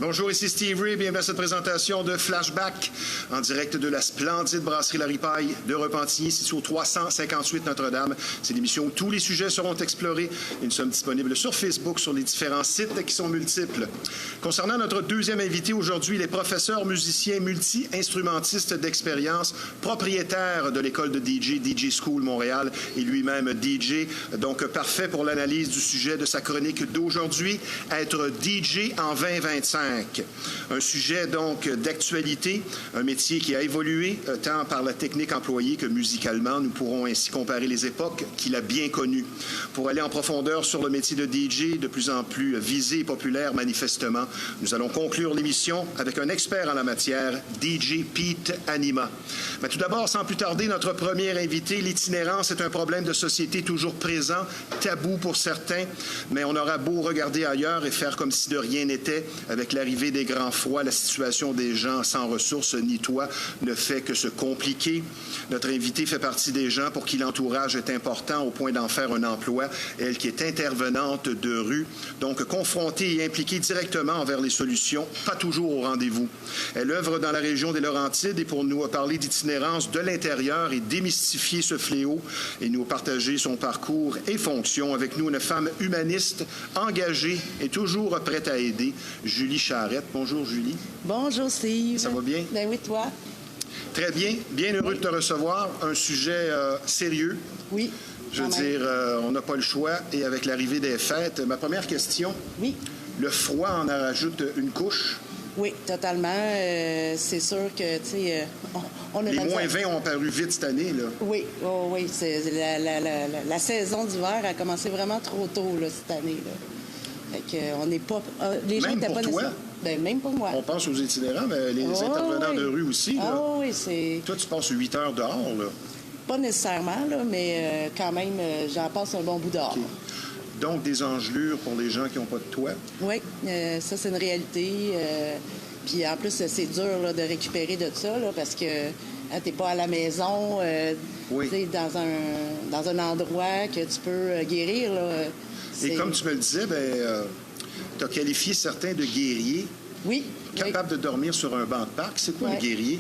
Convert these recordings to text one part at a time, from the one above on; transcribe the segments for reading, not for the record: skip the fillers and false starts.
Bonjour, ici Steve Ray. Bienvenue à cette présentation de Flashback en direct de la splendide brasserie La Ripaille de Repentigny, située au 358 Notre-Dame. C'est l'émission où tous les sujets seront explorés et nous sommes disponibles sur Facebook, sur les différents sites qui sont multiples. Concernant notre deuxième invité aujourd'hui, il est professeur, musicien, multi-instrumentiste d'expérience, propriétaire de l'école de DJ School Montréal et lui-même DJ. Donc, parfait pour l'analyse du sujet de sa chronique d'aujourd'hui, être DJ en 2025. Un sujet donc d'actualité, un métier qui a évolué tant par la technique employée que musicalement. Nous pourrons ainsi comparer les époques qu'il a bien connues. Pour aller en profondeur sur le métier de DJ, de plus en plus visé et populaire manifestement, nous allons conclure l'émission avec un expert en la matière, DJ Pete Anima. Mais tout d'abord, sans plus tarder, notre premier invité, l'itinérance est un problème de société toujours présent, tabou pour certains, mais on aura beau regarder ailleurs et faire comme si de rien n'était, avec l'arrivée des grands froids, la situation des gens sans ressources ni toit ne fait que se compliquer. Notre invité fait partie des gens pour qui l'entourage est important au point d'en faire un emploi. Elle qui est intervenante de rue, donc confrontée et impliquée directement envers les solutions, pas toujours au rendez-vous. Elle œuvre dans la région des Laurentides et pour nous parler d'itinérance de l'intérieur et démystifier ce fléau et nous partager son parcours et fonction. Avec nous, une femme humaniste, engagée et toujours prête à aider, Julie Charette. Bonjour, Julie. Bonjour, Steve. Ça va bien? Ben oui, toi? Très bien. Bien heureux de te recevoir. Un sujet sérieux. Oui. Je veux dire, on n'a pas le choix. Et avec l'arrivée des fêtes, ma première question. Oui. Le froid en rajoute une couche? Oui, totalement. C'est sûr que, tu sais, on a... Les moins 20 ont paru vite cette année, là. Oui, oh, oui. La saison d'hiver a commencé vraiment trop tôt, là, cette année, là. Fait qu'on n'est pas... les gens même n'étaient pour pas toi? Ben, même pour moi. On pense aux itinérants, mais les intervenants de rue aussi, là. Ah oui, c'est... Toi, tu passes 8 heures dehors, là. Pas nécessairement, là, mais quand même, j'en passe un bon bout dehors. Okay. Donc, des engelures pour les gens qui n'ont pas de toit? Oui, ça, c'est une réalité. Puis en plus, c'est dur là, de récupérer de ça, là, parce que t'es pas à la maison, oui. T'es dans un endroit que tu peux guérir. Là, et comme tu me le disais, tu as qualifié certains de guerriers. Oui. Capables de dormir sur un banc de parc. C'est quoi un guerrier?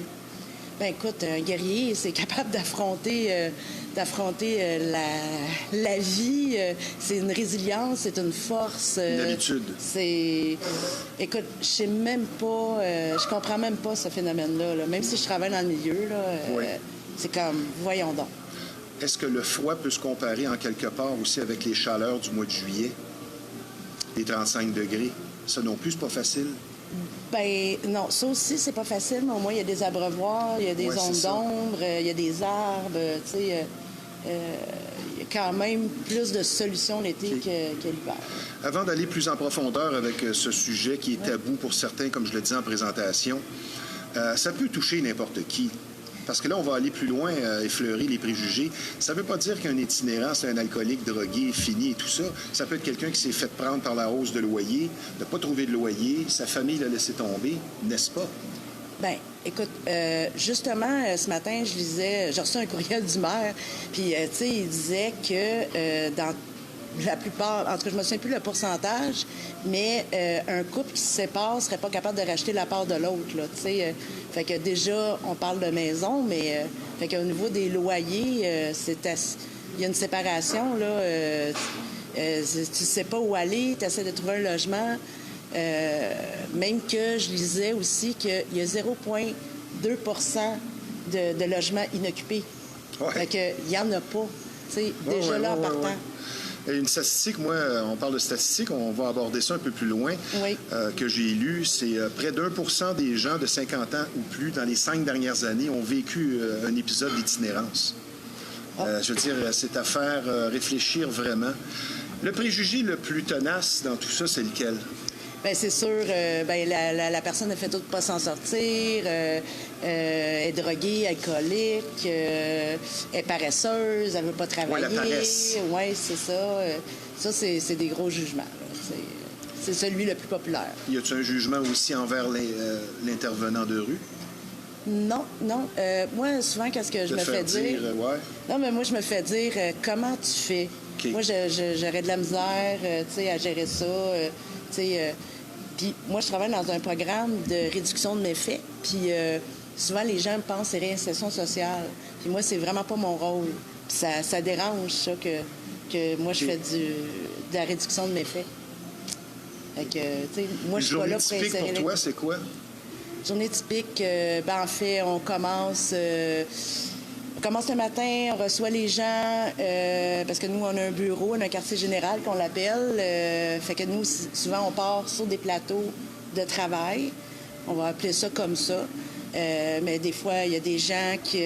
Ben écoute, un guerrier, c'est capable d'affronter la vie. C'est une résilience, c'est une force. Une habitude. Écoute, je sais même pas, je comprends même pas ce phénomène-là. Là. Même si je travaille dans le milieu, là, oui. C'est comme, voyons donc. Est-ce que le froid peut se comparer en quelque part aussi avec les chaleurs du mois de juillet? Les 35 degrés. Ça non plus, c'est pas facile. Ben non, ça aussi, c'est pas facile, mais au moins, il y a des abreuvoirs, il y a des zones d'ombre, il y a des arbres, tu sais, il y a quand même plus de solutions l'été que l'hiver. Avant d'aller plus en profondeur avec ce sujet qui est tabou pour certains, comme je le disais en présentation, ça peut toucher n'importe qui. Parce que là, on va aller plus loin, effleurer les préjugés. Ça ne veut pas dire qu'un itinérant, c'est un alcoolique, drogué, fini et tout ça. Ça peut être quelqu'un qui s'est fait prendre par la hausse de loyer, n'a pas trouvé de loyer, sa famille l'a laissé tomber, n'est-ce pas? Bien, écoute, justement, ce matin, j'ai reçu un courriel du maire, puis, tu sais, il disait que dans la plupart, en tout cas, je me souviens plus le pourcentage, mais un couple qui se sépare ne serait pas capable de racheter la part de l'autre, là, tu sais. Fait que déjà, on parle de maison, mais fait qu'au niveau des loyers, il y a une séparation, là. Tu sais pas où aller, tu essaies de trouver un logement. Même que je lisais aussi qu'il y a 0,2 % de logements inoccupés. Ouais. Fait qu'il y en a pas, tu sais, déjà là en partant. Une statistique, moi, on parle de statistiques, on va aborder ça un peu plus loin, que j'ai lu, c'est près d'1 % des gens de 50 ans ou plus dans les 5 dernières années ont vécu un épisode d'itinérance. Je veux dire, c'est à faire réfléchir vraiment. Le préjugé le plus tenace dans tout ça, c'est lequel? Bien, c'est sûr, la personne a fait tout pour pas s'en sortir, est droguée, alcoolique, est paresseuse, elle veut pas travailler. Oui, la paresse. Oui, c'est ça. Ça, c'est des gros jugements. C'est celui le plus populaire. Y a-t-il un jugement aussi envers l'intervenant de rue? Non. Moi, souvent, qu'est-ce que je me fais dire? Non, mais moi, je me fais dire, comment tu fais? Okay. Moi, j'aurais de la misère, tu sais, à gérer ça, tu sais... Puis moi, je travaille dans un programme de réduction de méfaits. Puis souvent, les gens pensent que c'est réinsertion sociale. Puis moi, c'est vraiment pas mon rôle. Puis ça dérange, ça, que moi, je fais de la réduction de méfaits. Fait que, tu sais, moi, je suis pas là pour insérer... Pour toi, c'est quoi? Journée typique, en fait, on commence le matin, on reçoit les gens, parce que nous, on a un bureau, on a un quartier général qu'on l'appelle. Fait que nous, souvent, on part sur des plateaux de travail. On va appeler ça comme ça. Mais des fois, il y a des gens qui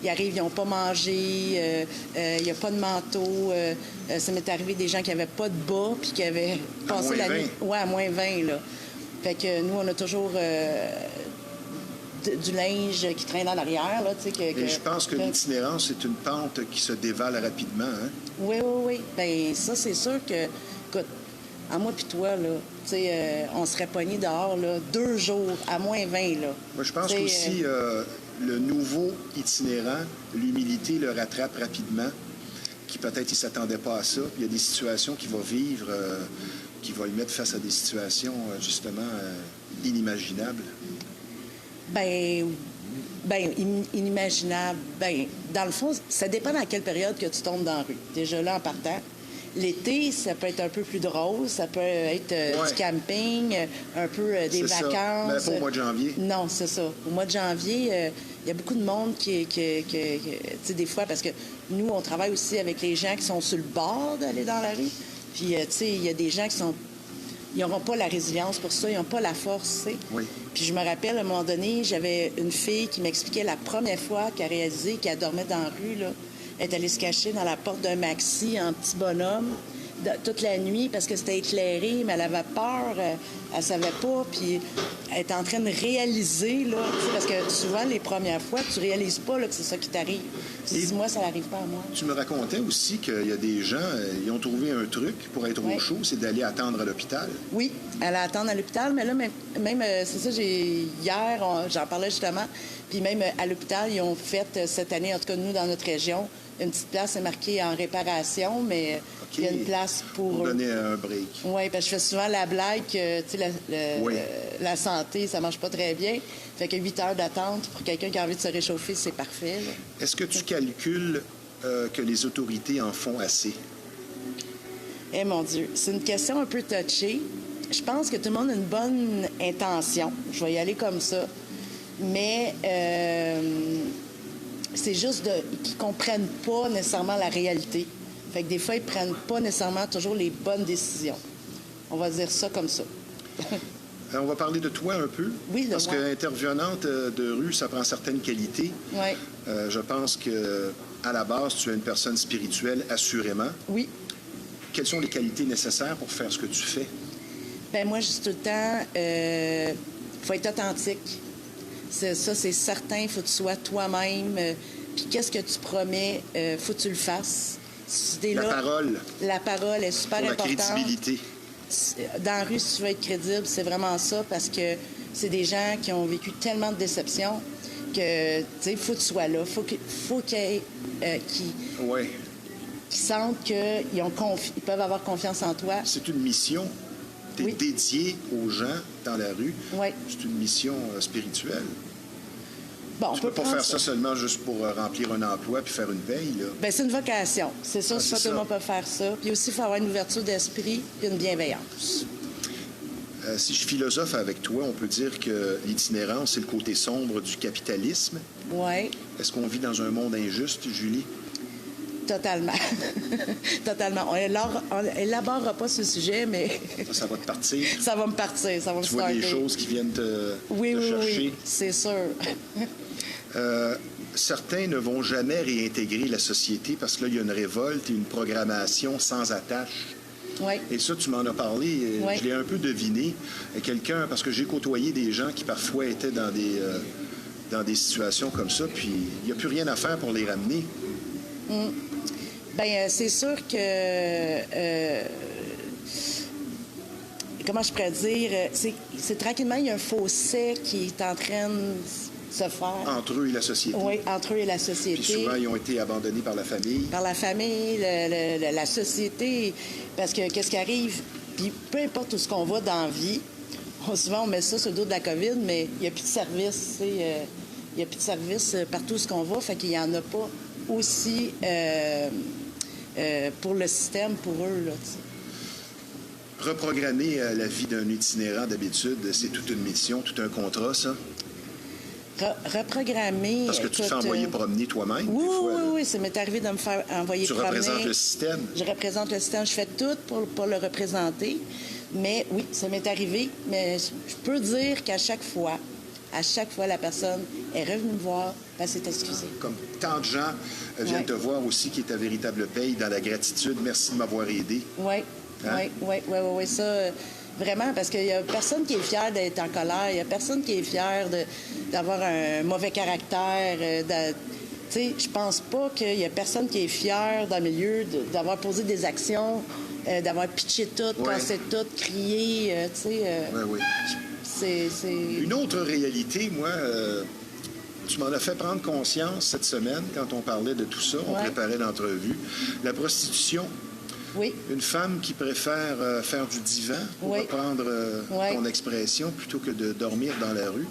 arrivent, ils n'ont pas mangé, il n'y a pas de manteau. Ça m'est arrivé des gens qui n'avaient pas de bas puis qui avaient passé la nuit. Ouais, à moins 20, là. Fait que nous, on a toujours du linge qui traîne en arrière. Là, Et je pense que l'itinérance, c'est une pente qui se dévale rapidement. Hein? Oui, oui, oui. Bien, ça, c'est sûr que, écoute, à moi puis toi, là, on serait pognés dehors, là, 2 jours, à moins 20, là. Moi, je pense qu'aussi, le nouveau itinérant, l'humilité le rattrape rapidement, qui peut-être il ne s'attendait pas à ça. Il y a des situations qu'il va vivre, qui va le mettre face à des situations, justement, inimaginables. Bien, inimaginable. Bien, dans le fond, ça dépend dans quelle période que tu tombes dans la rue. Déjà là, en partant. L'été, ça peut être un peu plus drôle. Ça peut être du camping, un peu des vacances. Mais pas au mois de janvier. Non, c'est ça. Au mois de janvier, il y a beaucoup de monde qui tu sais, des fois, parce que nous, on travaille aussi avec les gens qui sont sur le bord d'aller dans la rue. Puis, tu sais, il y a des gens qui sont... Ils n'auront pas la résilience pour ça, ils n'ont pas la force, tu sais. Oui. Puis je me rappelle, à un moment donné, j'avais une fille qui m'expliquait la première fois qu'elle a réalisé qu'elle dormait dans la rue, là. Elle est allée se cacher dans la porte d'un maxi en petit bonhomme toute la nuit parce que c'était éclairé, mais elle avait peur, elle savait pas, puis elle est en train de réaliser, là, parce que souvent, les premières fois, tu réalises pas là, que c'est ça qui t'arrive. Tu dis, moi, ça n'arrive pas à moi. Tu me racontais aussi qu'il y a des gens, ils ont trouvé un truc pour être au chaud, c'est d'aller attendre à l'hôpital. Oui, aller attendre à l'hôpital, mais là, même c'est ça, hier, j'en parlais justement, puis même à l'hôpital, ils ont fait cette année, en tout cas, nous, dans notre région, une petite place est marquée en réparation, mais il y a une place pour donner un break. Oui, parce que je fais souvent la blague que, tu sais, la santé, ça marche pas très bien. Fait que 8 heures d'attente pour quelqu'un qui a envie de se réchauffer, c'est parfait. Là. Est-ce que tu calcules que les autorités en font assez? Eh mon Dieu, c'est une question un peu touchée. Je pense que tout le monde a une bonne intention. Je vais y aller comme ça. Mais c'est juste qu'ils ne comprennent pas nécessairement la réalité. Fait que des fois, ils ne prennent pas nécessairement toujours les bonnes décisions. On va dire ça comme ça. On va parler de toi un peu. Oui, de parce moi. qu'intervenante de rue, ça prend certaines qualités. Oui. Je pense qu'à la base, tu es une personne spirituelle, assurément. Oui. Quelles sont les qualités nécessaires pour faire ce que tu fais? Bien, moi, je dis tout le temps, faut être authentique. C'est certain. Il faut que tu sois toi-même. Puis qu'est-ce que tu promets, faut que tu le fasses. La parole. La parole est super importante. La crédibilité. Dans la rue, si tu veux être crédible, c'est vraiment ça, parce que c'est des gens qui ont vécu tellement de déceptions que, tu sais, il faut que tu sois là. Faut qu'ils sentent qu'ils peuvent avoir confiance en toi. C'est une mission. Tu es dédié aux gens dans la rue. Oui. C'est une mission spirituelle. Bon, tu ne peux pas faire ça seulement juste pour remplir un emploi puis faire une veille, là. Bien, c'est une vocation. C'est ça, tout le monde peut faire ça. Puis aussi, il faut avoir une ouverture d'esprit et une bienveillance. Si je philosophe avec toi, on peut dire que l'itinérance, c'est le côté sombre du capitalisme. Oui. Est-ce qu'on vit dans un monde injuste, Julie? Totalement. Totalement. On n'élaborera pas ce sujet, mais... Ça va te partir. Ça va me partir. Ça va me Tu vois des choses qui viennent te chercher. Oui, c'est sûr. Certains ne vont jamais réintégrer la société parce que là, il y a une révolte et une programmation sans attache. Oui. Et ça, tu m'en as parlé, je l'ai un peu deviné. Quelqu'un, parce que j'ai côtoyé des gens qui parfois étaient dans des situations comme ça, puis il n'y a plus rien à faire pour les ramener. Bien, c'est sûr que... comment je pourrais dire? C'est tranquillement, il y a un fossé qui est en train de se faire. Entre eux et la société. Oui, entre eux et la société. Puis souvent, ils ont été abandonnés par la famille. Par la famille, la société. Parce que qu'est-ce qui arrive? Puis peu importe tout ce qu'on voit dans la vie, souvent, on met ça sur le dos de la COVID, mais il n'y a plus de service, tu sais, il n'y a plus de service partout où on va, fait qu'il n'y en a pas aussi pour le système, pour eux, là, tu sais. Reprogrammer la vie d'un itinérant, d'habitude, c'est toute une mission, tout un contrat, ça? Reprogrammer... Parce que tu te fais envoyer promener toi-même, oui, des fois. Oui, ça m'est arrivé de me faire envoyer promener. Tu représentes le système? Je représente le système. Je fais tout pour le représenter. Mais oui, ça m'est arrivé. Mais je peux dire qu'à chaque fois, la personne est revenue me voir, elle s'est excusée. Comme tant de gens viennent te voir aussi, qui est ta véritable paye, dans la gratitude. Merci de m'avoir aidé. Oui, oui, ça... Vraiment, parce qu'il n'y a personne qui est fier d'être en colère. Il n'y a personne qui est fier d'avoir un mauvais caractère. Tu sais, je pense pas qu'il y a personne qui est fier dans le milieu d'avoir posé des actions, d'avoir pitché tout, cassé tout, crié, tu sais. Oui. C'est... Une autre réalité, moi... tu m'en as fait prendre conscience cette semaine quand on parlait de tout ça, on préparait l'entrevue. La prostitution. Oui. Une femme qui préfère faire du divan, pour reprendre ton expression, plutôt que de dormir dans la rue.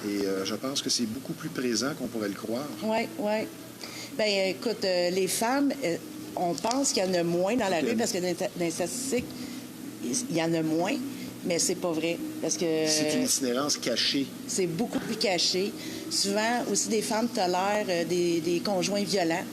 Et je pense que c'est beaucoup plus présent qu'on pourrait le croire. Oui. Bien, écoute, les femmes, on pense qu'il y en a moins dans la rue parce que dans les statistiques, il y en a moins, mais c'est pas vrai. Parce que c'est une itinérance cachée. C'est beaucoup plus caché. Souvent, aussi, des femmes tolèrent des conjoints violents.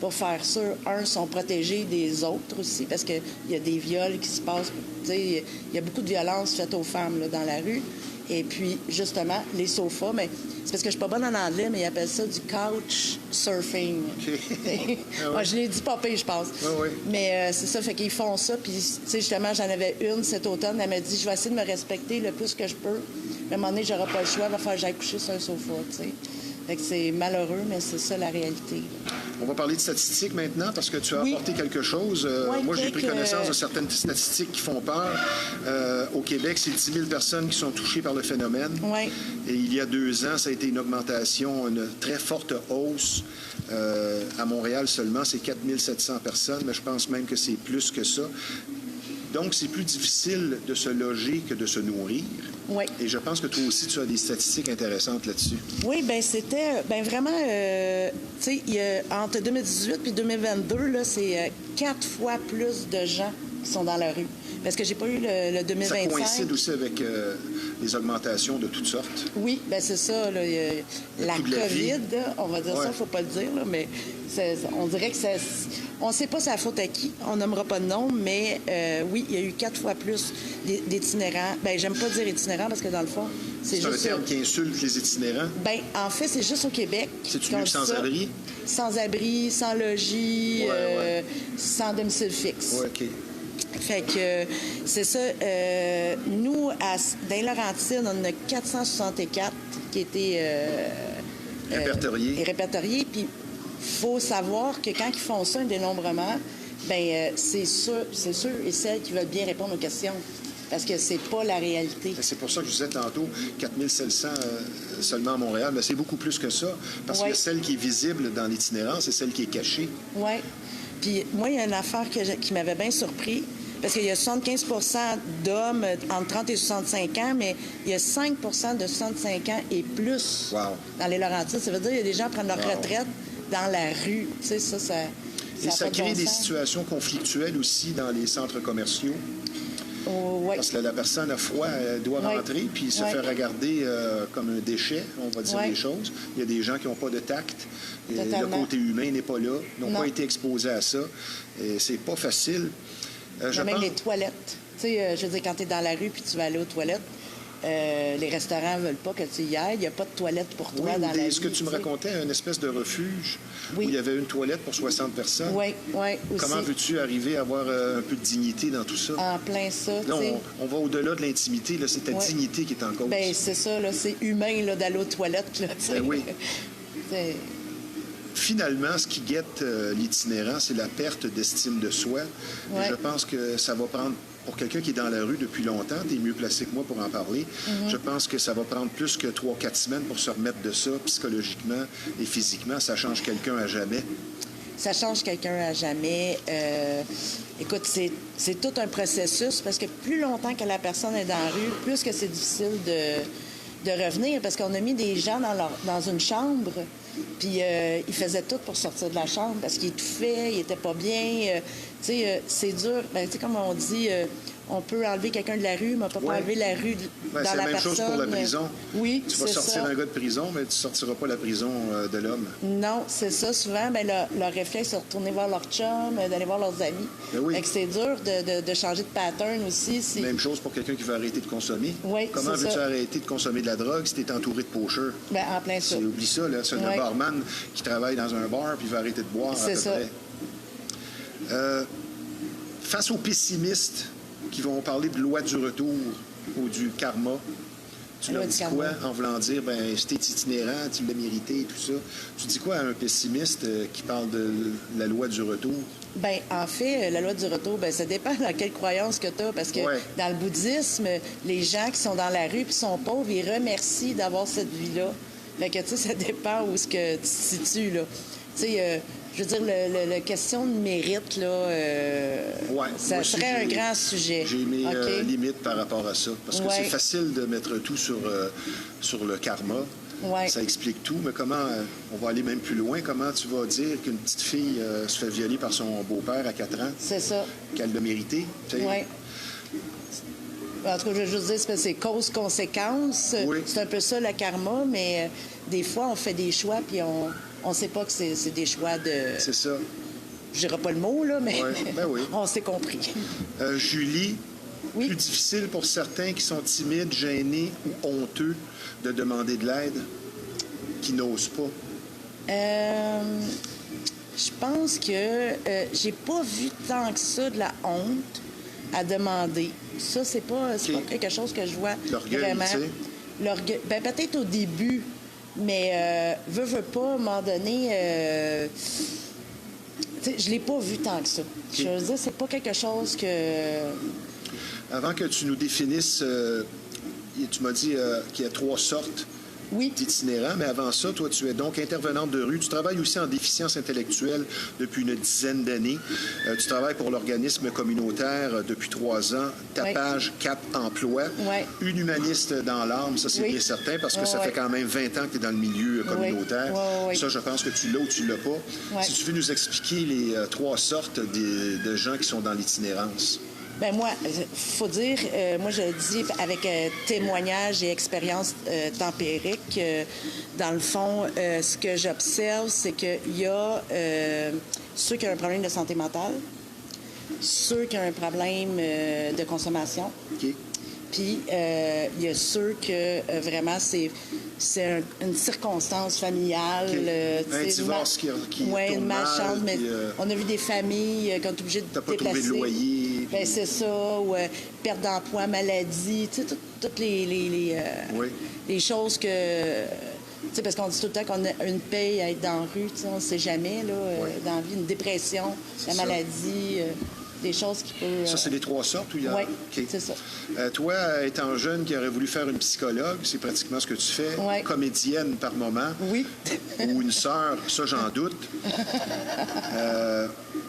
Pour faire sûr, sont protégés des autres aussi, parce qu'il y a des viols qui se passent. Il y a beaucoup de violences faites aux femmes là, dans la rue. Et puis, justement, les sofas, mais c'est parce que je suis pas bonne en anglais, mais ils appellent ça du couch surfing. Okay. Moi, je l'ai dit pas pire, je pense. Oui. Mais c'est ça, fait qu'ils font ça. Puis, tu sais, justement, j'en avais une cet automne. Elle m'a dit, je vais essayer de me respecter le plus que je peux. Mais à un moment donné, j'aurai pas le choix. Il va falloir que j'aille coucher sur un sofa, tu sais. Fait que c'est malheureux, mais c'est ça la réalité. On va parler de statistiques maintenant parce que tu as apporté quelque chose. Moi, j'ai pris connaissance de certaines statistiques qui font peur. Au Québec, c'est 10 000 personnes qui sont touchées par le phénomène. Oui. Et il y a 2 ans, ça a été une augmentation, une très forte hausse. À Montréal seulement, c'est 4 700 personnes, mais je pense même que c'est plus que ça. Donc, c'est plus difficile de se loger que de se nourrir. Oui. Et je pense que toi aussi, tu as des statistiques intéressantes là-dessus. Oui, bien, c'était vraiment, tu sais, entre 2018 et 2022, là, c'est 4 fois plus de gens qui sont dans la rue. Parce que j'ai pas eu le 2025. Ça coïncide aussi avec les augmentations de toutes sortes. Oui, bien, c'est ça. Là, la COVID, on va dire ça, il ne faut pas le dire, là, mais on dirait que on ne sait pas c'est la faute à qui, on nommera pas de nom, mais oui, il y a eu 4 fois plus d'itinérants. Bien, j'aime pas dire itinérants parce que dans le fond, c'est juste... C'est un terme qui insulte les itinérants? Bien, en fait, c'est juste au Québec. C'est-tu mieux que sans-abri? Sans-abri, sans logis, sans domicile fixe. Oui, OK. Fait que c'est ça. Nous, dans les Laurentides, on en a 464 qui étaient répertoriés. Puis il faut savoir que quand ils font ça, un dénombrement, bien, c'est sûr et celles qui veulent bien répondre aux questions. Parce que c'est pas la réalité. C'est pour ça que je disais tantôt 4 700 seulement à Montréal. Mais c'est beaucoup plus que ça. Parce que celle qui est visible dans l'itinérance, c'est celle qui est cachée. Oui. Puis moi, il y a une affaire qui m'avait bien surpris. Parce qu'il y a 75 d'hommes entre 30 et 65 ans, mais il y a 5 de 65 ans et plus dans les Laurentides. Ça veut dire qu'il y a des gens qui prennent leur retraite dans la rue. Tu sais, ça et ça crée des situations conflictuelles aussi dans les centres commerciaux. Parce que la personne a froid, elle doit rentrer, puis se fait regarder comme un déchet, on va dire les choses. Il y a des gens qui n'ont pas de tact. Et le côté humain n'est pas là, n'ont pas été exposés à ça. Et c'est pas facile. Même les toilettes. Tu sais, je veux dire, quand tu es dans la rue puis tu vas aller aux toilettes, les restaurants ne veulent pas que tu y ailles. Il n'y a pas de toilette pour toi dans la rue. Ce que tu me racontais, une espèce de refuge où il y avait une toilette pour 60 personnes. Oui, aussi. Comment veux-tu arriver à avoir un peu de dignité dans tout ça? En plein ça. Là, on va au-delà de l'intimité. C'est ta dignité qui est en cause. Bien, c'est ça. C'est humain d'aller aux toilettes. Là, oui. Finalement, ce qui guette l'itinérant, c'est la perte d'estime de soi. Et je pense que ça va prendre, pour quelqu'un qui est dans la rue depuis longtemps, tu es mieux placé que moi pour en parler, je pense que ça va prendre plus que 3-4 semaines pour se remettre de ça, psychologiquement et physiquement. Ça change quelqu'un à jamais. ça change quelqu'un à jamais. Écoute, c'est tout un processus parce que plus longtemps que la personne est dans la rue, plus que c'est difficile de revenir parce qu'on a mis des gens dans une chambre, puis ils faisaient tout pour sortir de la chambre parce qu'ils étouffaient, ils étaient pas bien. Tu sais, c'est dur. Ben, tu sais, comme on dit, on peut enlever quelqu'un de la rue, mais on peut pas enlever la rue dans la personne. C'est la même chose pour la prison. Oui, tu vas sortir un gars de prison, mais tu sortiras pas la prison de l'homme. Non, c'est ça. Souvent, ben, leur réflexe, c'est de retourner voir leur chum, d'aller voir leurs amis. Ben oui. Fait que c'est dur de changer de pattern aussi. Même chose pour quelqu'un qui veut arrêter de consommer. Oui, comment veux-tu arrêter de consommer de la drogue si tu es entouré de pocheurs? Ben, en plein ça. Oublie ça, là. C'est un barman qui travaille dans un bar puis il veut arrêter de boire à peu près. Face aux pessimistes qui vont parler de loi du retour ou du karma, tu leur dis quoi en voulant dire, ben, si t'es itinérant, tu l'as mérité et tout ça. Tu dis quoi à un pessimiste qui parle de la loi du retour? Bien, en fait, la loi du retour, bien, ça dépend dans quelle croyance que tu as. Parce que dans le bouddhisme, les gens qui sont dans la rue et sont pauvres, ils remercient d'avoir cette vie-là. Fait que, tu sais, ça dépend où est-ce que tu te situes, là. Tu sais, je veux dire, la question de mérite, là, ça serait un grand sujet. J'ai mes limites par rapport à ça. Parce que c'est facile de mettre tout sur le karma. Ouais. Ça explique tout, mais comment, on va aller même plus loin, comment tu vas dire qu'une petite fille se fait violer par son beau-père à 4 ans? C'est ça. Qu'elle l'a mérité? Oui. En tout cas, je veux juste dire, c'est cause-conséquence. Oui. C'est un peu ça, le karma, mais des fois, on fait des choix, puis on sait pas que c'est des choix de... C'est ça. Je dirais pas le mot, là, mais Ben oui. on s'est compris. Julie, plus difficile pour certains qui sont timides, gênés ou honteux de demander de l'aide, qui n'osent pas? Je pense que j'ai pas vu tant que ça de la honte à demander. Ça, c'est pas quelque chose que je vois vraiment. L'orgueil, ben, peut-être au début, mais veux pas, à un moment donné... je l'ai pas vu tant que ça. Je veux dire, c'est pas quelque chose que... Avant que tu nous définisses, tu m'as dit qu'il y a 3 sortes d'itinérants, mais avant ça, toi, tu es donc intervenante de rue. Tu travailles aussi en déficience intellectuelle depuis une dizaine d'années. Tu travailles pour l'organisme communautaire depuis 3 ans. Ta page Cap Emploi. Une humaniste dans l'âme, ça, c'est bien certain, parce que ça fait quand même 20 ans que tu es dans le milieu communautaire. Ça, je pense que tu l'as ou tu l'as pas. Si tu veux nous expliquer les 3 sortes de gens qui sont dans l'itinérance. Ben moi, faut dire, moi je le dis avec témoignage et expérience empirique. Dans le fond, ce que j'observe, c'est qu'il y a ceux qui ont un problème de santé mentale, ceux qui ont un problème de consommation. Puis, il y a ceux que vraiment, c'est une circonstance familiale. Un divorce qui une malchance, mais puis, on a vu des familles qui ont été obligées de déplacer. T'as pas trouvé de loyer. Ben, c'est ça, ou perte d'emploi, maladie, tu sais, toutes les choses que... Tu sais, parce qu'on dit tout le temps qu'on a une paye à être dans la rue, tu sais, on ne sait jamais, là, dans la vie, une dépression, la maladie... des choses qui peuvent... Ça, c'est les 3 sortes où il y a... Oui, c'est ça. Toi, étant jeune qui aurait voulu faire une psychologue, c'est pratiquement ce que tu fais. Comédienne par moment. Oui. Ou une sœur, ça, j'en doute.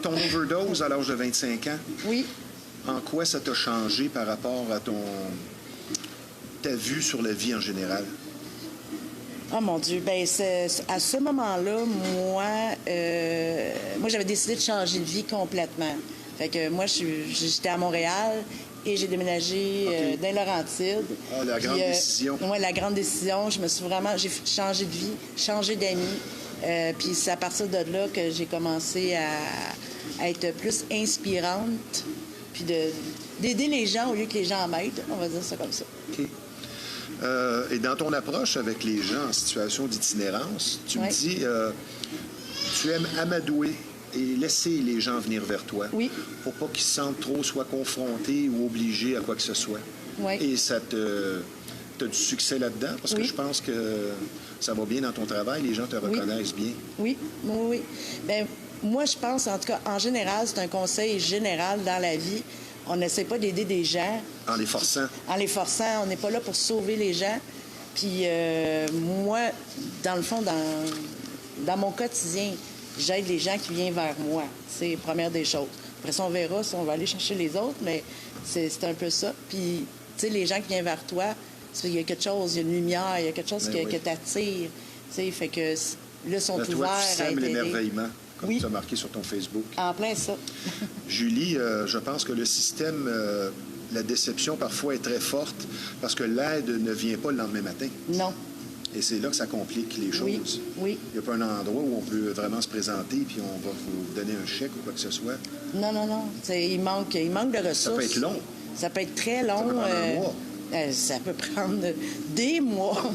Ton overdose à l'âge de 25 ans. Oui. En quoi ça t'a changé par rapport à ta vue sur la vie en général? Oh mon Dieu, bien, à ce moment-là, moi, j'avais décidé de changer de vie complètement. Fait que moi, j'étais à Montréal et j'ai déménagé dans les Laurentides. Ah, la grande décision. Oui, la grande décision. J'ai changé de vie, changé d'amis. Puis c'est à partir de là que j'ai commencé à être plus inspirante, puis d'aider les gens au lieu que les gens m'aident. On va dire ça comme ça. OK. Et dans ton approche avec les gens en situation d'itinérance, tu me dis, tu aimes amadouer et laisser les gens venir vers toi pour pas qu'ils se sentent trop soit confrontés ou obligés à quoi que ce soit. Et t'as du succès là-dedans parce que je pense que ça va bien dans ton travail, les gens te reconnaissent bien. Oui. Bien, moi, je pense, en tout cas, en général, c'est un conseil général dans la vie. On n'essaie pas d'aider des gens. En les forçant. En les forçant. On n'est pas là pour sauver les gens. Puis moi, dans le fond, dans mon quotidien, j'aide les gens qui viennent vers moi. C'est la première des choses. Après ça, on verra si on va aller chercher les autres, mais c'est un peu ça. Puis, tu sais, les gens qui viennent vers toi, il y a quelque chose, il y a une lumière, il y a quelque chose que t'attire. Tu sais, fait que là, ils sont ouverts à être l'émerveillement, comme oui. tu as marqué sur ton Facebook. En plein ça. Julie, je pense que le système, la déception parfois est très forte parce que l'aide ne vient pas le lendemain matin. Non. Et c'est là que ça complique les choses. Oui. Il n'y a pas un endroit où on peut vraiment se présenter puis on va vous donner un chèque ou quoi que ce soit. Non. Il manque de ressources. Ça peut être long. Ça peut être très long. Ça peut prendre un mois. Ça peut prendre des mois.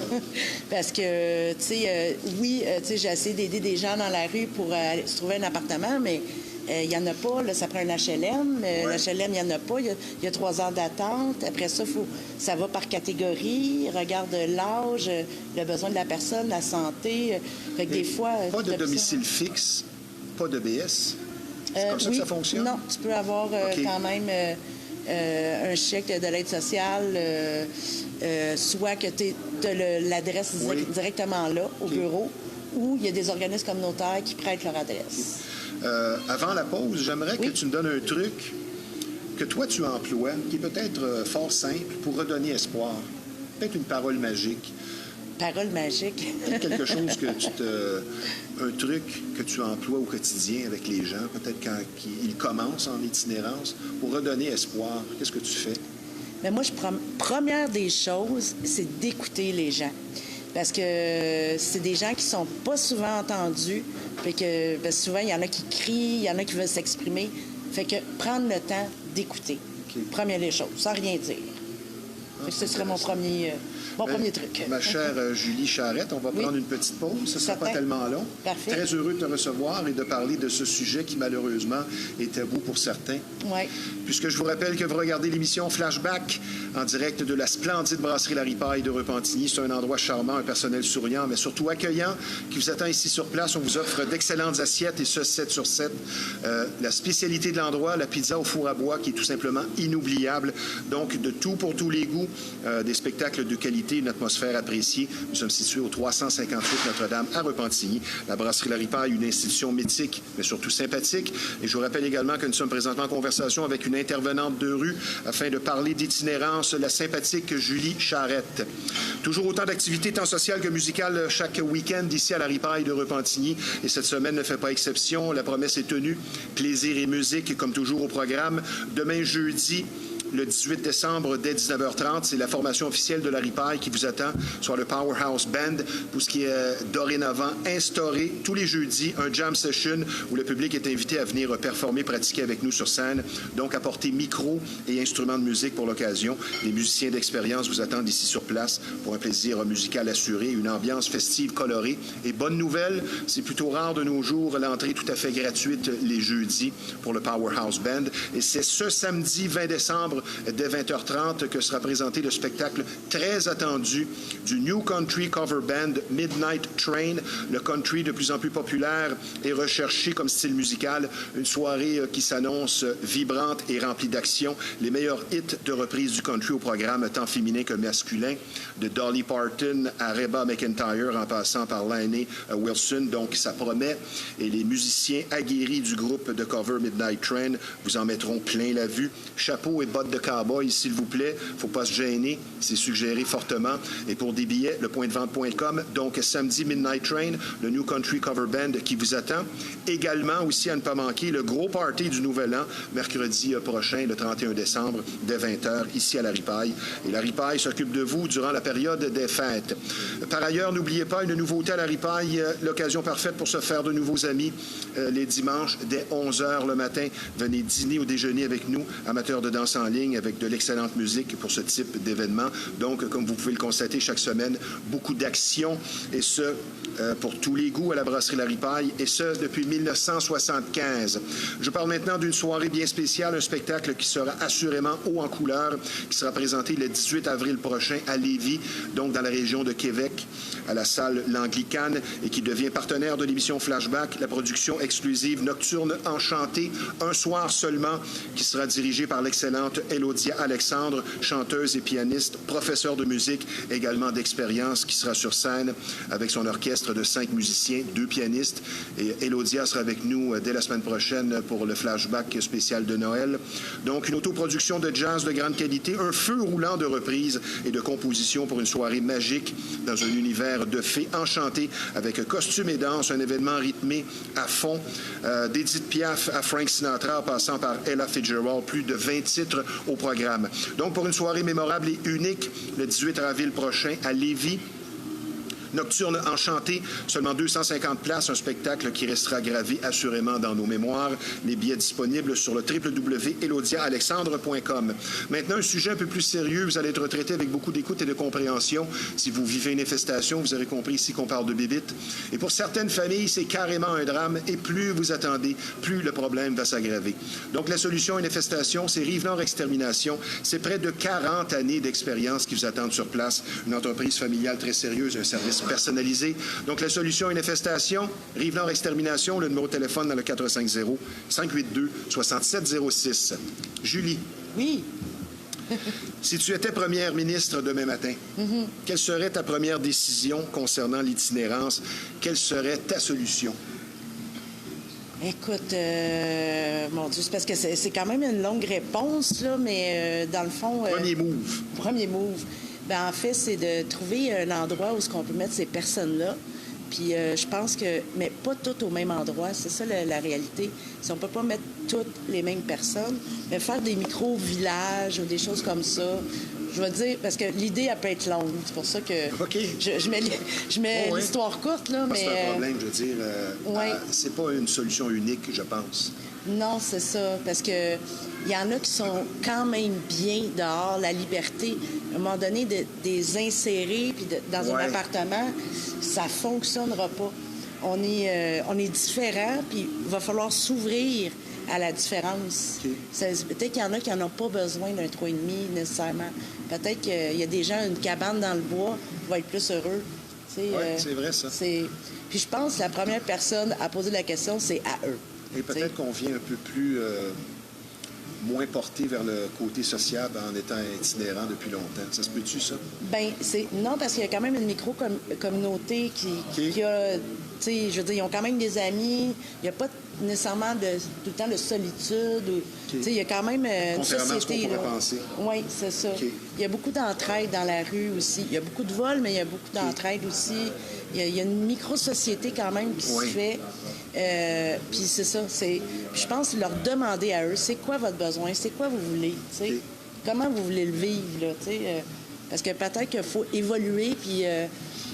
Parce que, tu sais, j'ai essayé d'aider des gens dans la rue pour se trouver un appartement, mais il n'y en a pas. Là, ça prend un HLM. L'HLM, il n'y en a pas. Il y a 3 ans d'attente. Après ça, ça va par catégorie. Regarde l'âge, le besoin de la personne, la santé. Fait que des fois... Pas de domicile fixe, pas de BS. C'est comme ça que ça fonctionne? Non, tu peux avoir quand même... un chèque de l'aide sociale, soit que tu as l'adresse directement là, au bureau, ou il y a des organismes communautaires qui prêtent leur adresse. Avant la pause, j'aimerais que tu me donnes un truc que toi tu emploies, qui est peut-être fort simple, pour redonner espoir. Peut-être une parole magique. Parole magique. Quelque chose un truc que tu emploies au quotidien avec les gens, peut-être quand ils commencent en itinérance, pour redonner espoir. Qu'est-ce que tu fais? Mais moi, première des choses, c'est d'écouter les gens. Parce que c'est des gens qui sont pas souvent entendus. Parce que souvent, il y en a qui crient, il y en a qui veulent s'exprimer. Fait que prendre le temps d'écouter. Première des choses, sans rien dire. Ce serait mon premier truc. Ma chère Julie Charette, on va prendre une petite pause. Ce ne sera pas tellement long. Parfait. Très heureux de te recevoir et de parler de ce sujet qui, malheureusement, est tabou pour certains. Oui. Puisque je vous rappelle que vous regardez l'émission Flashback en direct de la splendide brasserie La Ripaille de Repentigny. C'est un endroit charmant, un personnel souriant, mais surtout accueillant, qui vous attend ici sur place. On vous offre d'excellentes assiettes, et ce, 7 sur 7. La spécialité de l'endroit, la pizza au four à bois, qui est tout simplement inoubliable. Donc, de tout pour tous les goûts, des spectacles de qualité, une atmosphère appréciée. Nous sommes situés au 358 Notre-Dame à Repentigny. La brasserie La Ripaille, une institution mythique, mais surtout sympathique. Et je vous rappelle également que nous sommes présentement en conversation avec une intervenante de rue afin de parler d'itinérance, la sympathique Julie Charette. Toujours autant d'activités tant sociales que musicales chaque week-end ici à La Ripaille de Repentigny. Et cette semaine ne fait pas exception. La promesse est tenue. Plaisir et musique, comme toujours au programme. Demain, jeudi, le 18 décembre, dès 19h30, c'est la formation officielle de La Ripaille qui vous attend, soit le Powerhouse Band, pour ce qui est dorénavant instauré tous les jeudis, un jam session où le public est invité à venir performer, pratiquer avec nous sur scène, donc apporter micro et instruments de musique pour l'occasion. Les musiciens d'expérience vous attendent ici sur place pour un plaisir musical assuré, une ambiance festive colorée. Et bonne nouvelle, c'est plutôt rare de nos jours, l'entrée tout à fait gratuite les jeudis pour le Powerhouse Band. Et c'est ce samedi 20 décembre dès 20h30 que sera présenté le spectacle très attendu du New Country Cover Band Midnight Train. Le country de plus en plus populaire et recherché comme style musical. Une soirée qui s'annonce vibrante et remplie d'action. Les meilleurs hits de reprise du country au programme, tant féminin que masculin, de Dolly Parton à Reba McEntire en passant par Lainey Wilson. Donc ça promet. Et les musiciens aguerris du groupe de cover Midnight Train vous en mettront plein la vue. Chapeau et bottes de cowboy, s'il vous plaît. Faut pas se gêner. C'est suggéré fortement. Et pour des billets, lepointdevente.com. Donc, samedi, Midnight Train, le New Country Cover Band qui vous attend. Également, aussi, à ne pas manquer, le gros party du Nouvel An, mercredi prochain, le 31 décembre, dès 20h, ici à La Ripaille. Et La Ripaille s'occupe de vous durant la période des fêtes. Par ailleurs, n'oubliez pas, une nouveauté à La Ripaille, l'occasion parfaite pour se faire de nouveaux amis les dimanches, dès 11h le matin. Venez dîner ou déjeuner avec nous, amateurs de danse en ligne, avec de l'excellente musique pour ce type d'événement. Donc, comme vous pouvez le constater chaque semaine, beaucoup d'actions, et ce, pour tous les goûts à la brasserie La Ripaille, et ce, depuis 1975. Je parle maintenant d'une soirée bien spéciale, un spectacle qui sera assurément haut en couleur, qui sera présenté le 18 avril prochain à Lévis, donc dans la région de Québec, à la salle L'Anglicane, et qui devient partenaire de l'émission Flashback, la production exclusive Nocturne Enchantée, un soir seulement, qui sera dirigée par l'excellente suivante, Elodia Alexandre, chanteuse et pianiste, professeure de musique, également d'expérience, qui sera sur scène avec son orchestre de 5 musiciens, 2 pianistes. Et Elodia sera avec nous dès la semaine prochaine pour le flashback spécial de Noël. Donc, une autoproduction de jazz de grande qualité, un feu roulant de reprises et de compositions pour une soirée magique dans un univers de fées enchantées avec costumes et danse, un événement rythmé à fond, d'Edith Piaf à Frank Sinatra, en passant par Ella Fitzgerald, plus de 20 titres au programme. Donc, pour une soirée mémorable et unique, le 18 avril prochain à Lévis, Nocturne enchantée, seulement 250 places, un spectacle qui restera gravé assurément dans nos mémoires. Les billets disponibles sur le www.elodiaalexandre.com. Maintenant, un sujet un peu plus sérieux. Vous allez être traité avec beaucoup d'écoute et de compréhension. Si vous vivez une infestation, vous aurez compris ici qu'on parle de bébites. Et pour certaines familles, c'est carrément un drame. Et plus vous attendez, plus le problème va s'aggraver. Donc, la solution à une infestation, c'est Rive-Nord Extermination. C'est près de 40 années d'expérience qui vous attendent sur place. Une entreprise familiale très sérieuse, un service personnalisé. Donc, la solution à une infestation, Rive-Nord Extermination, le numéro de téléphone dans le 450-582-6706. Julie. Oui. Si tu étais première ministre demain matin, quelle serait ta première décision concernant l'itinérance? Quelle serait ta solution? Écoute, mon Dieu, c'est parce que c'est quand même une longue réponse, là, mais dans le fond... Premier move. Premier move. Ben, en fait, c'est de trouver un endroit où on peut mettre ces personnes-là. Puis je pense que... Mais pas toutes au même endroit. C'est ça la réalité. Si on peut pas mettre toutes les mêmes personnes, mais faire des micro-villages ou des choses comme ça. Je veux dire, parce que l'idée, elle peut être longue. C'est pour ça que je mets l'histoire courte, là, mais... C'est un problème, je veux dire. Ouais. C'est pas une solution unique, je pense. Non, c'est ça. Parce que il y en a qui sont quand même bien dehors, la liberté. À un moment donné, des insérer puis dans un appartement, ça fonctionnera pas. On est différents, puis il va falloir s'ouvrir à la différence. Peut-être qu'il y en a qui n'en ont pas besoin d'un 3,5 nécessairement. Peut-être qu'il y a des gens, une cabane dans le bois, vont être plus heureux. Oui, c'est vrai, ça. Puis je pense que la première personne à poser la question, c'est à eux. Et peut-être qu'on vient un peu plus... moins porté vers le côté sociable en étant itinérant depuis longtemps. Ça se peut-tu, ça? Bien, non, parce qu'il y a quand même une micro-communauté qui a... Tu sais, je veux dire, ils ont quand même des amis. Il n'y a pas nécessairement tout le temps de solitude. Tu sais, il y a quand même une société. Contrairement à ce qu'on pourrait penser. Oui, c'est ça. Il y a beaucoup d'entraide dans la rue aussi. Il y a beaucoup de vols, mais il y a beaucoup d'entraide aussi. Il y a une micro-société quand même qui se fait. Puis c'est ça. Puis je pense leur demander à eux, c'est quoi votre besoin? C'est quoi vous voulez? Comment vous voulez le vivre? Là, parce que peut-être qu'il faut évoluer puis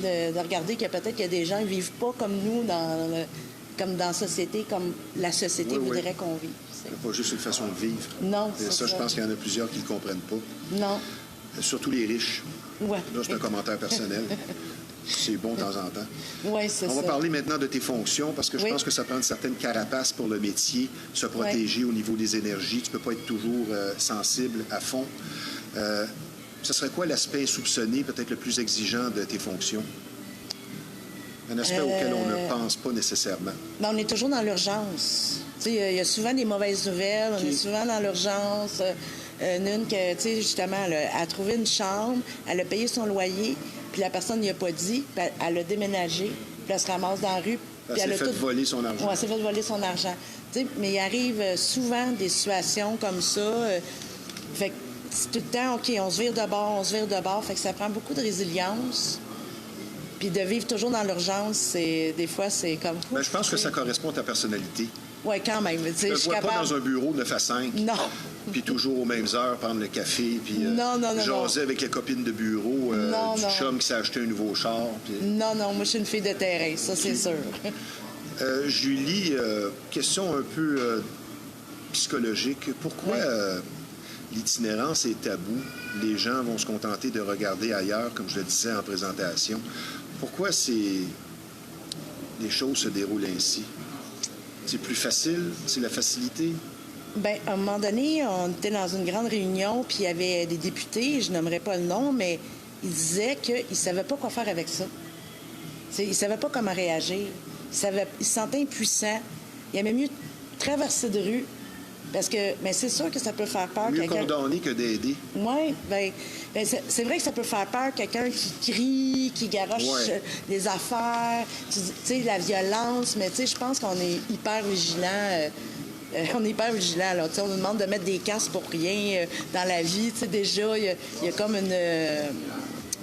de regarder que peut-être qu'il y a des gens qui ne vivent pas comme nous comme dans la société, comme la société voudrait qu'on vive. C'est pas juste une façon de vivre. Non, c'est ça. Je pense qu'il y en a plusieurs qui ne le comprennent pas. Non. Surtout les riches. Ouais. Là, c'est un commentaire personnel. C'est bon de temps en temps. Oui, c'est ça. On va parler maintenant de tes fonctions parce que je pense que ça prend une certaine carapace pour le métier, se protéger au niveau des énergies. Tu ne peux pas être toujours sensible à fond. Ce serait quoi l'aspect insoupçonné, peut-être le plus exigeant de tes fonctions? Un aspect auquel on ne pense pas nécessairement. Bien, on est toujours dans l'urgence. Il y a souvent des mauvaises nouvelles. On est souvent dans l'urgence. Une que, tu sais, justement, elle a trouvé une chambre, elle a payé son loyer, puis la personne n'y a pas dit, puis elle a déménagé, puis elle se ramasse dans la rue. Puis elle s'est fait voler son argent. Oui, elle s'est fait voler son argent. Mais il arrive souvent des situations comme ça. Fait que c'est tout le temps, OK, on se vire de bord. Fait que ça prend beaucoup de résilience. Puis de vivre toujours dans l'urgence, des fois, c'est comme... Bien, je pense que ça correspond à ta personnalité. Oui, quand même. Je ne te vois pas dans un bureau 9 à 5. Non. Puis toujours aux mêmes heures, prendre le café, puis jaser avec les copines de bureau, du chum qui s'est acheté un nouveau char. Puis... Non, moi, je suis une fille de terrain, ça, c'est sûr. Julie, question un peu psychologique. Pourquoi l'itinérance est tabou? Les gens vont se contenter de regarder ailleurs, comme je le disais en présentation. Pourquoi les choses se déroulent ainsi? C'est plus facile? C'est la facilité? Bien, à un moment donné, on était dans une grande réunion, puis il y avait des députés, je nommerai pas le nom, mais ils disaient qu'ils ne savaient pas quoi faire avec ça. Ils ne savaient pas comment réagir. Ils se sentaient impuissants. Il y avait mieux traverser de rue Parce que, mais c'est sûr que ça peut faire peur. Mieux condamner que d'aider. Oui, ben c'est vrai que ça peut faire peur, quelqu'un qui crie, qui garoche des affaires, tu sais, la violence, mais tu sais, je pense qu'on est hyper vigilant. On est hyper vigilant, là. On nous demande de mettre des casques pour rien dans la vie. Tu sais, déjà, il y a comme une...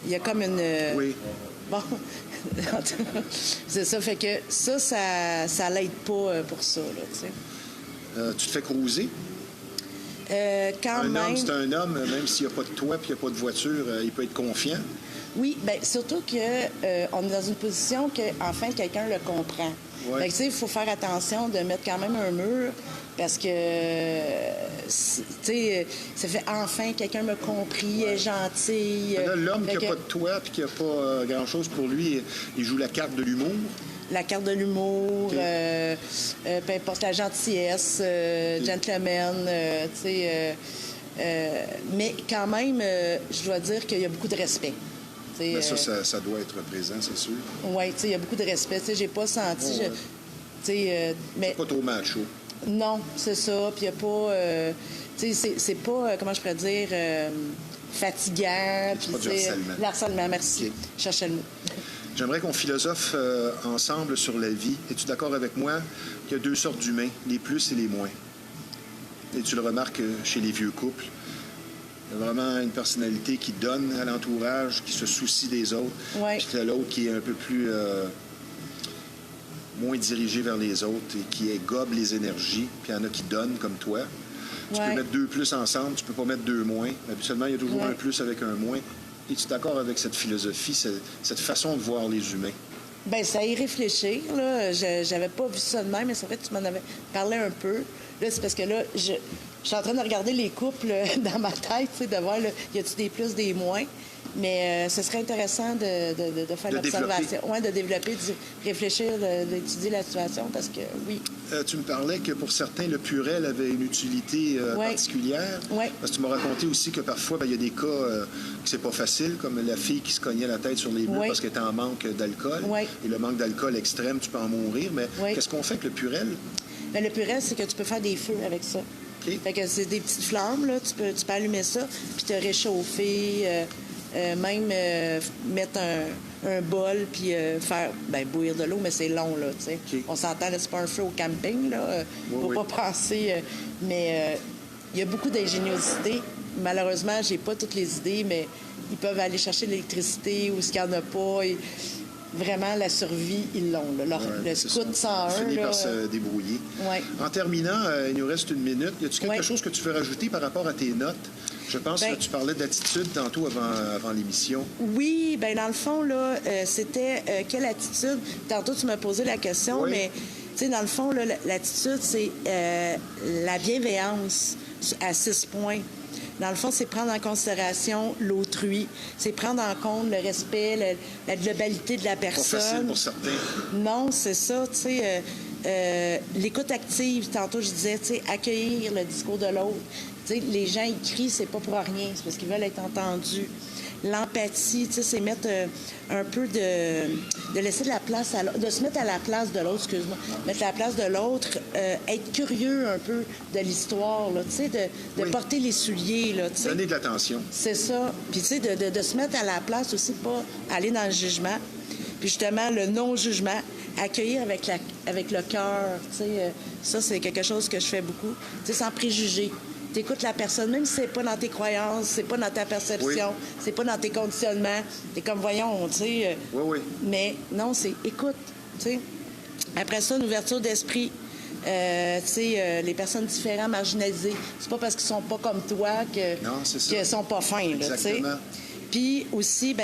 Il y a comme une... Oui. Bon, c'est ça. Fait que ça l'aide pas pour ça, là, tu sais. Tu te fais cruiser? Quand même... C'est un homme, même s'il n'y a pas de toit et qu'il n'y a pas de voiture, il peut être confiant. Oui, bien, surtout qu'on est dans une position que enfin quelqu'un le comprend. Ouais. Fait que, tu sais, il faut faire attention de mettre quand même un mur parce que, tu sais, ça fait enfin quelqu'un m'a compris, est gentil. Là, l'homme qui n'a pas de toit et qui n'a pas grand-chose pour lui, il joue la carte de l'humour. La carte de l'humour, Okay. Peu importe la gentillesse, gentleman, tu sais. Mais quand même, je dois dire qu'il y a beaucoup de respect. Mais ça doit être présent, c'est sûr. Oui, tu sais, il y a beaucoup de respect. Tu sais, j'ai pas senti... ouais. Tu sais, mais... Pas trop macho. Non, c'est ça. Puis il n'y a pas... tu sais, c'est pas, comment je pourrais dire, fatigant. C'est pas du harcèlement. L'harcèlement, merci. Okay. Je cherchais le mot. J'aimerais qu'on philosophe ensemble sur la vie. Es-tu d'accord avec moi qu'il y a deux sortes d'humains, les plus et les moins? Et tu le remarques chez les vieux couples. Il y a vraiment une personnalité qui donne à l'entourage, qui se soucie des autres. Ouais. Puis l'autre qui est un peu plus... moins dirigé vers les autres et qui gobe les énergies. Puis il y en a qui donnent, comme toi. Tu peux mettre deux plus ensemble, tu peux pas mettre deux moins. Habituellement, il y a toujours un plus avec un moins. Es-tu d'accord avec cette philosophie, cette façon de voir les humains? Bien, c'est à y réfléchir, là. J'avais pas vu ça de même, mais c'est vrai que tu m'en avais parlé un peu. Là, c'est parce que là, je suis en train de regarder les couples dans ma tête, tu sais, de voir, là, y a-tu des plus, des moins. Mais ce serait intéressant de faire l'observation. Oui, de développer, de réfléchir, d'étudier la situation, parce que, oui. Tu me parlais que pour certains, le purel avait une utilité particulière. Oui. Parce que tu m'as raconté aussi que parfois, il y a des cas que c'est pas facile, comme la fille qui se cognait la tête sur les murs parce qu'elle était en manque d'alcool. Oui. Et le manque d'alcool extrême, tu peux en mourir. Mais qu'est-ce qu'on fait avec le purel? Bien, le purel, c'est que tu peux faire des feux avec ça. Okay. Fait que c'est des petites flammes, là. Tu peux allumer ça, puis te réchauffer... même mettre un bol puis faire bouillir de l'eau, mais c'est long, là, tu sais. Okay. On s'entend, là, c'est pas un feu au camping, là. Faut pas penser... mais il y a beaucoup d'ingéniosité. Malheureusement, j'ai pas toutes les idées, mais ils peuvent aller chercher l'électricité ou ce qu'il n'y en a pas. Et vraiment, la survie, ils l'ont. Le scout 101... Finit par se débrouiller. Ouais. En terminant, il nous reste une minute. Y a-tu quelque chose que tu veux rajouter par rapport à tes notes? Je pense que tu parlais d'attitude tantôt avant l'émission. Oui, bien, dans le fond, là, c'était quelle attitude? Tantôt, tu m'as posé la question, mais, tu sais, dans le fond, là, l'attitude, c'est la bienveillance à 6 points. Dans le fond, c'est prendre en considération l'autrui, c'est prendre en compte le respect, la globalité de la personne. Pas facile pour certains. Non, c'est ça, tu sais. L'écoute active, tantôt, je disais, tu sais, accueillir le discours de l'autre. Tu sais, les gens, ils crient, c'est pas pour rien, c'est parce qu'ils veulent être entendus. L'empathie, tu sais, c'est mettre un peu de laisser de la place à l'autre, de se mettre à la place de l'autre, excuse-moi, mettre à la place de l'autre, être curieux un peu de l'histoire, là, tu sais, de porter les souliers, là, tu sais. Donner de l'attention. C'est ça. Puis, tu sais, de se mettre à la place aussi, pas aller dans le jugement. Puis, justement, le non-jugement, accueillir avec le cœur, tu sais, ça, c'est quelque chose que je fais beaucoup, tu sais, sans préjugés. T'écoutes la personne, même si c'est pas dans tes croyances, c'est pas dans ta perception, c'est pas dans tes conditionnements. T'es comme, voyons, tu sais. Mais non, c'est écoute, tu sais. Après ça, une ouverture d'esprit. Tu sais, les personnes différentes, marginalisées, c'est pas parce qu'ils sont pas comme toi qu'ils sont pas fins, là, tu sais. Puis aussi,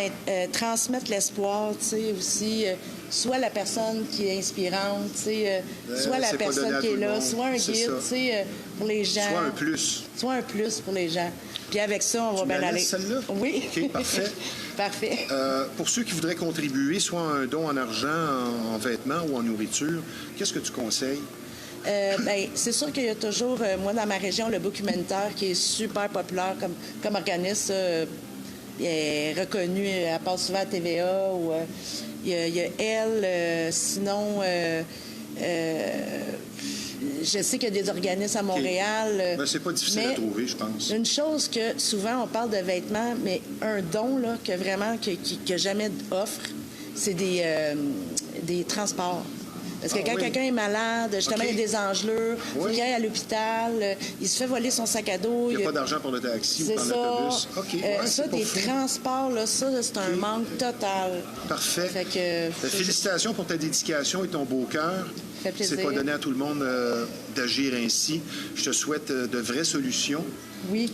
transmettre l'espoir, tu sais, aussi, soit la personne qui est inspirante, tu sais, soit la personne qui est là, soit un guide, tu sais, pour les gens. Soit un plus. Soit un plus pour les gens. Puis avec ça, on va bien aller. Celle-là? Oui. OK, parfait. Parfait. Pour ceux qui voudraient contribuer, soit un don en argent, en vêtements ou en nourriture, qu'est-ce que tu conseilles? C'est sûr qu'il y a toujours, moi, dans ma région, le Book Humanitaire qui est super populaire comme organisme. Elle est reconnue, elle passe souvent à TVA. Ou il y a elle, sinon, je sais qu'il y a des organismes à Montréal. Ben, c'est pas difficile à trouver, je pense. Une chose que souvent on parle de vêtements, mais un don là, que vraiment que jamais offre, c'est des transports. Parce que quand quelqu'un est malade, justement, il y a des engelures, il faut qu'il aille à l'hôpital, il se fait voler son sac à dos. Il n'y a pas d'argent pour le taxi ou pour l'autobus. Ça, des transports, là, ça, c'est un manque total. Parfait. Fait que, félicitations pour ta dédication et ton beau cœur. C'est pas donné à tout le monde d'agir ainsi. Je te souhaite de vraies solutions. Oui.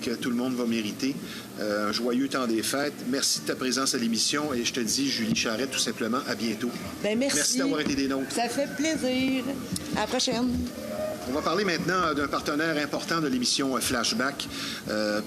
Que tout le monde va mériter. Un joyeux temps des fêtes. Merci de ta présence à l'émission et je te dis, Julie Charette, tout simplement, à bientôt. Bien, merci. Merci d'avoir été des nôtres. Ça fait plaisir. À la prochaine. On va parler maintenant d'un partenaire important de l'émission Flashback.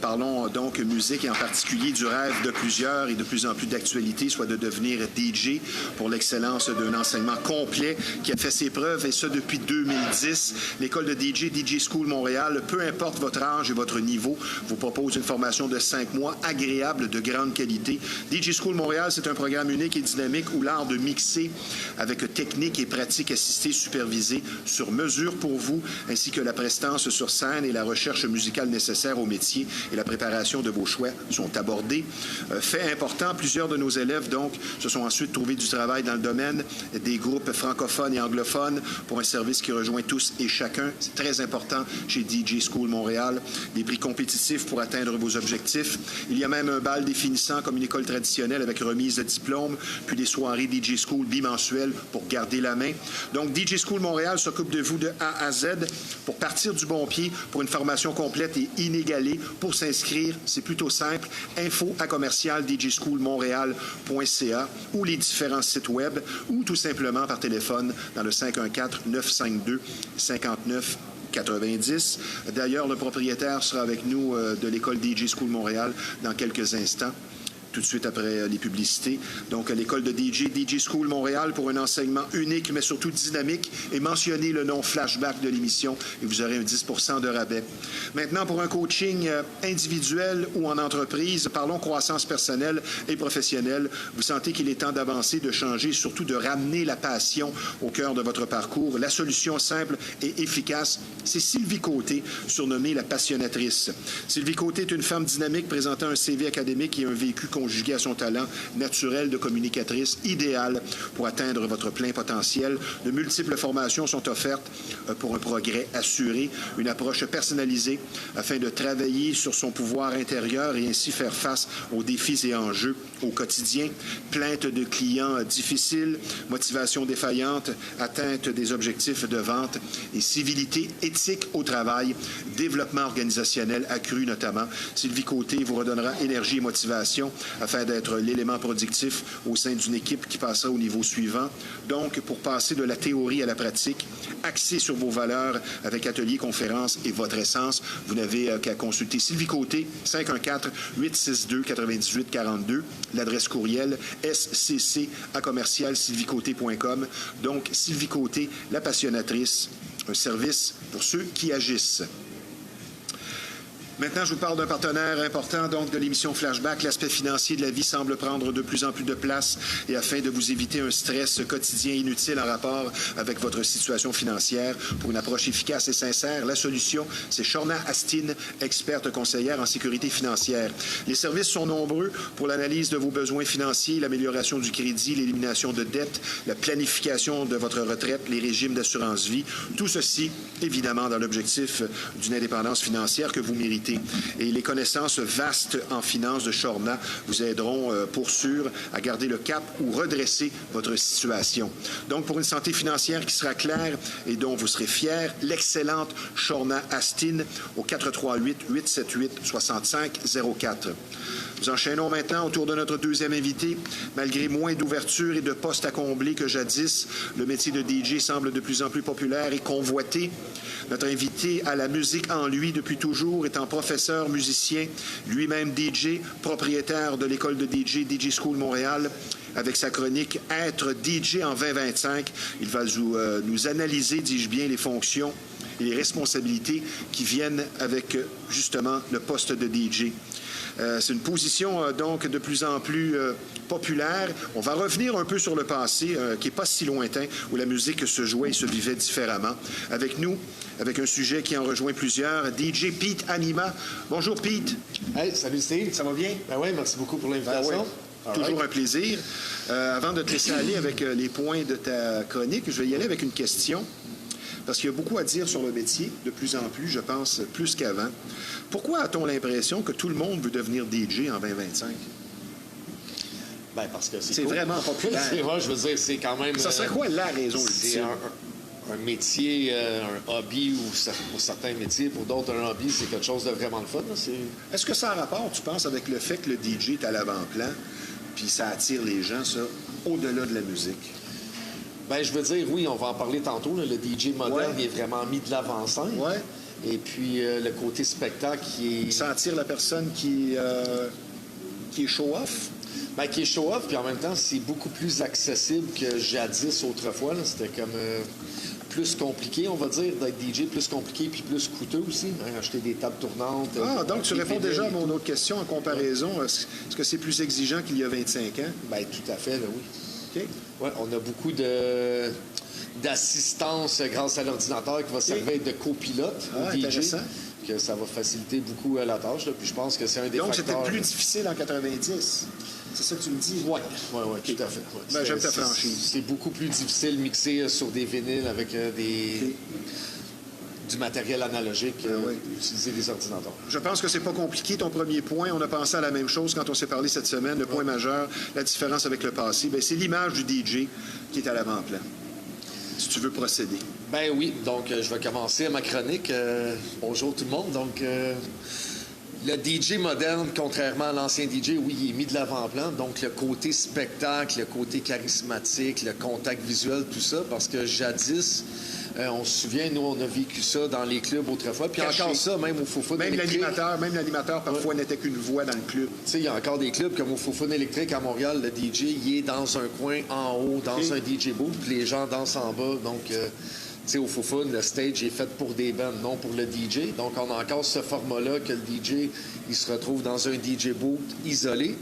Parlons donc musique et en particulier du rêve de plusieurs et de plus en plus d'actualité, soit de devenir DJ pour l'excellence d'un enseignement complet qui a fait ses preuves et ça depuis 2010. L'école de DJ, DJ School Montréal, peu importe votre âge et votre niveau, vous propose une formation de 5 mois agréable de grande qualité. DJ School Montréal, c'est un programme unique et dynamique où l'art de mixer avec technique et pratique assistée supervisée sur mesure pour vous, ainsi que la prestance sur scène et la recherche musicale nécessaire au métier et la préparation de vos choix sont abordés. Fait important, plusieurs de nos élèves, donc, se sont ensuite trouvés du travail dans le domaine des groupes francophones et anglophones pour un service qui rejoint tous et chacun. C'est très important chez DJ School Montréal. Des prix compétitifs pour atteindre vos objectifs. Il y a même un bal définissant comme une école traditionnelle avec remise de diplôme, puis des soirées DJ School bimensuelles pour garder la main. Donc, DJ School Montréal s'occupe de vous de A à Z pour partir du bon pied pour une formation complète et inégalée. Pour s'inscrire, c'est plutôt simple. info@djschoolmontréal.ca ou les différents sites web ou tout simplement par téléphone dans le 514-952-5990. D'ailleurs, le propriétaire sera avec nous de l'école DJ School Montréal dans quelques instants, tout de suite après les publicités. Donc, à l'école de DJ School Montréal pour un enseignement unique, mais surtout dynamique. Et mentionnez le nom Flashback de l'émission et vous aurez un 10 % de rabais. Maintenant, pour un coaching individuel ou en entreprise, parlons croissance personnelle et professionnelle. Vous sentez qu'il est temps d'avancer, de changer, surtout de ramener la passion au cœur de votre parcours. La solution simple et efficace, c'est Sylvie Côté, surnommée la passionnatrice. Sylvie Côté est une femme dynamique présentant un CV académique et un vécu conjugué à son talent naturel de communicatrice idéale pour atteindre votre plein potentiel. De multiples formations sont offertes pour un progrès assuré, une approche personnalisée afin de travailler sur son pouvoir intérieur et ainsi faire face aux défis et enjeux au quotidien. Plainte de clients difficiles, motivation défaillante, atteinte des objectifs de vente et civilité éthique au travail, développement organisationnel accru notamment. Sylvie Côté vous redonnera énergie et motivation afin d'être l'élément productif au sein d'une équipe qui passera au niveau suivant. Donc, pour passer de la théorie à la pratique, axé sur vos valeurs avec ateliers, conférences et votre essence, vous n'avez qu'à consulter Sylvie Côté, 514-862-9842, l'adresse courriel scc@sylviecoté.com. Donc, Sylvie Côté, la passionnatrice, un service pour ceux qui agissent. Maintenant, je vous parle d'un partenaire important donc de l'émission Flashback. L'aspect financier de la vie semble prendre de plus en plus de place et afin de vous éviter un stress quotidien inutile en rapport avec votre situation financière, pour une approche efficace et sincère, la solution, c'est Shorna Astin, experte conseillère en sécurité financière. Les services sont nombreux pour l'analyse de vos besoins financiers, l'amélioration du crédit, l'élimination de dettes, la planification de votre retraite, les régimes d'assurance vie. Tout ceci, évidemment, dans l'objectif d'une indépendance financière que vous méritez. Et les connaissances vastes en finance de Shorna vous aideront pour sûr à garder le cap ou redresser votre situation. Donc, pour une santé financière qui sera claire et dont vous serez fiers, l'excellente Shorna Astin au 438-878-6504. Nous enchaînons maintenant autour de notre deuxième invité. Malgré moins d'ouverture et de postes à combler que jadis, le métier de DJ semble de plus en plus populaire et convoité. Notre invité a la musique en lui depuis toujours, étant professeur, musicien, lui-même DJ, propriétaire de l'école de DJ School Montréal. Avec sa chronique « Être DJ en 2025 », il va nous analyser, dis-je bien, les fonctions et les responsabilités qui viennent avec, justement, le poste de DJ. C'est une position, donc, de plus en plus populaire. On va revenir un peu sur le passé, qui n'est pas si lointain, où la musique se jouait et se vivait différemment. Avec nous, avec un sujet qui en rejoint plusieurs, DJ Pete Anima. Bonjour, Pete. Hey, salut Steve. Ça va bien? Ben oui, merci beaucoup pour l'invitation. Toujours un plaisir. Avant de te laisser aller avec les points de ta chronique, je vais y aller avec une question. Parce qu'il y a beaucoup à dire sur le métier, de plus en plus, je pense, plus qu'avant. Pourquoi a-t-on l'impression que tout le monde veut devenir DJ en 2025? Ben parce que c'est cool. Vraiment populaire. Moi, je veux dire, c'est quand même... Ça serait quoi la raison C'est ultime? un métier, un hobby, ou pour certains métiers, pour d'autres, un hobby, c'est quelque chose de vraiment le fun. Est-ce que ça a rapport, tu penses, avec le fait que le DJ est à l'avant-plan, puis ça attire les gens, ça, au-delà de la musique? Ben, je veux dire, oui, on va en parler tantôt. Là, le DJ moderne, il est vraiment mis de l'avant-scène. Ouais. Et puis, le côté spectacle qui est... Ça attire la personne qui est show-off? Ben, qui est show-off, puis en même temps, c'est beaucoup plus accessible que jadis autrefois. C'était comme plus compliqué, on va dire, d'être DJ, plus compliqué puis plus coûteux aussi. Hein, acheter des tables tournantes. Donc tu réponds déjà à mon autre question en comparaison. Est-ce que c'est plus exigeant qu'il y a 25 ans? Ben, tout à fait, là, oui. OK. Ouais, on a beaucoup d'assistance grâce à l'ordinateur qui va servir de copilote au DJ. Intéressant. Que ça va faciliter beaucoup la tâche. Là. Puis je pense que c'est un des Donc, facteurs... c'était plus difficile en 90. C'est ça que tu me dis? Oui, tout à fait. Ouais. Ben, j'aime ta franchise. C'est beaucoup plus difficile de mixer sur des vinyles avec du matériel analogique, utiliser des ordinateurs. Je pense que c'est pas compliqué, ton premier point. On a pensé à la même chose quand on s'est parlé cette semaine. Le point majeur, la différence avec le passé, bien, c'est l'image du DJ qui est à l'avant-plan. Si tu veux procéder. Ben oui, donc je vais commencer ma chronique. Bonjour tout le monde. Donc, le DJ moderne, contrairement à l'ancien DJ, oui, il est mis de l'avant-plan. Donc, le côté spectacle, le côté charismatique, le contact visuel, tout ça, parce que jadis, on se souvient, nous, on a vécu ça dans les clubs autrefois. Puis Caché. encore ça, même au Faux-Foot électrique. Même l'animateur, parfois, n'était qu'une voix dans le club. Tu sais, il y a encore des clubs comme au Faux-Foot électrique à Montréal. Le DJ, il est dans un coin en haut, dans un DJ booth, puis les gens dansent en bas. Donc, tu sais, au Faux-Foot, le stage est fait pour des bands, non pour le DJ. Donc, on a encore ce format-là que le DJ, il se retrouve dans un DJ booth isolé.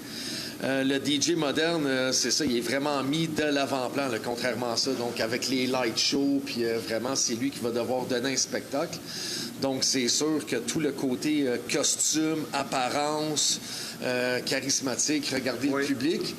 Le DJ moderne, c'est ça, il est vraiment mis de l'avant-plan, là, contrairement à ça. Donc, avec les light shows, puis vraiment, c'est lui qui va devoir donner un spectacle. Donc, c'est sûr que tout le côté costume, apparence, charismatique, regarder le public.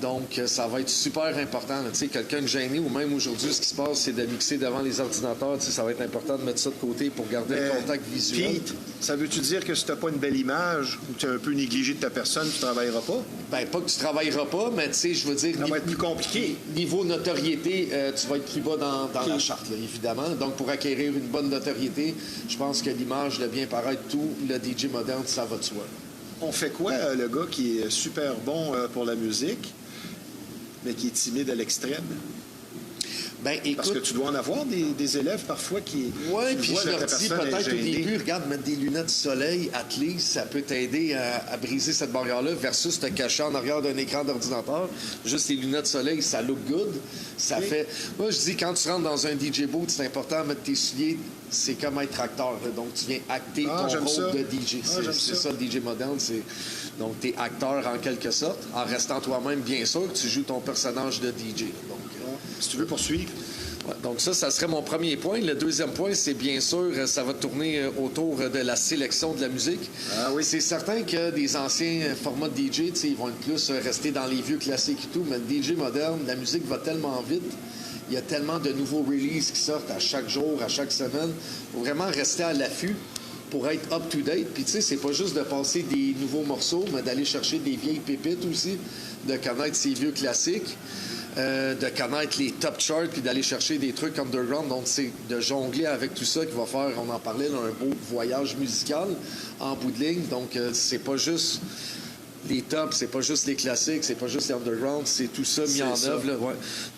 Donc, ça va être super important. Tu sais, quelqu'un de gêné, ou même aujourd'hui, ce qui se passe, c'est de mixer devant les ordinateurs. Tu sais, ça va être important de mettre ça de côté pour garder le contact visuel. Pete, ça veut-tu dire que si tu n'as pas une belle image ou tu es un peu négligé de ta personne, tu ne travailleras pas? Ben, pas que tu travailleras pas, mais tu sais, je veux dire... Ça va être plus compliqué. Niveau notoriété, tu vas être plus bas dans la charte, là, évidemment. Donc, pour acquérir une bonne notoriété, je pense que l'image, le bien paraître, tout, le DJ moderne, ça va de soi. On fait quoi, le gars qui est super bon pour la musique, mais qui est timide à l'extrême? Ben, écoute, parce que tu dois en avoir des élèves parfois qui... Oui, puis je leur dis peut-être au début, regarde, mettre des lunettes de soleil, at least, ça peut t'aider à briser cette barrière-là versus te cacher en arrière d'un écran d'ordinateur. Juste les lunettes de soleil, ça look good. Ça fait... Moi, je dis, quand tu rentres dans un DJ booth, c'est important de mettre tes souliers. C'est comme être acteur. Là. Donc, tu viens acter ton rôle de DJ. C'est ça, le DJ moderne. Donc, tu es acteur en quelque sorte, en restant toi-même, bien sûr, tu joues ton personnage de DJ. Donc, si tu veux poursuivre. Ouais, donc ça serait mon premier point. Le deuxième point, c'est bien sûr, ça va tourner autour de la sélection de la musique. Ah oui. C'est certain que des anciens formats de DJ, ils vont être plus rester dans les vieux classiques et tout, mais le DJ moderne, la musique va tellement vite. Il y a tellement de nouveaux releases qui sortent à chaque jour, à chaque semaine. Il faut vraiment rester à l'affût pour être up-to-date. Puis tu sais, c'est pas juste de passer des nouveaux morceaux, mais d'aller chercher des vieilles pépites aussi, de connaître ces vieux classiques. De connaître les top charts puis d'aller chercher des trucs underground. Donc, c'est de jongler avec tout ça qui va faire, on en parlait, là, un beau voyage musical en bout de ligne. Donc, c'est pas juste les tops, c'est pas juste les classiques, c'est pas juste les underground, c'est tout ça mis en œuvre. Là, ouais.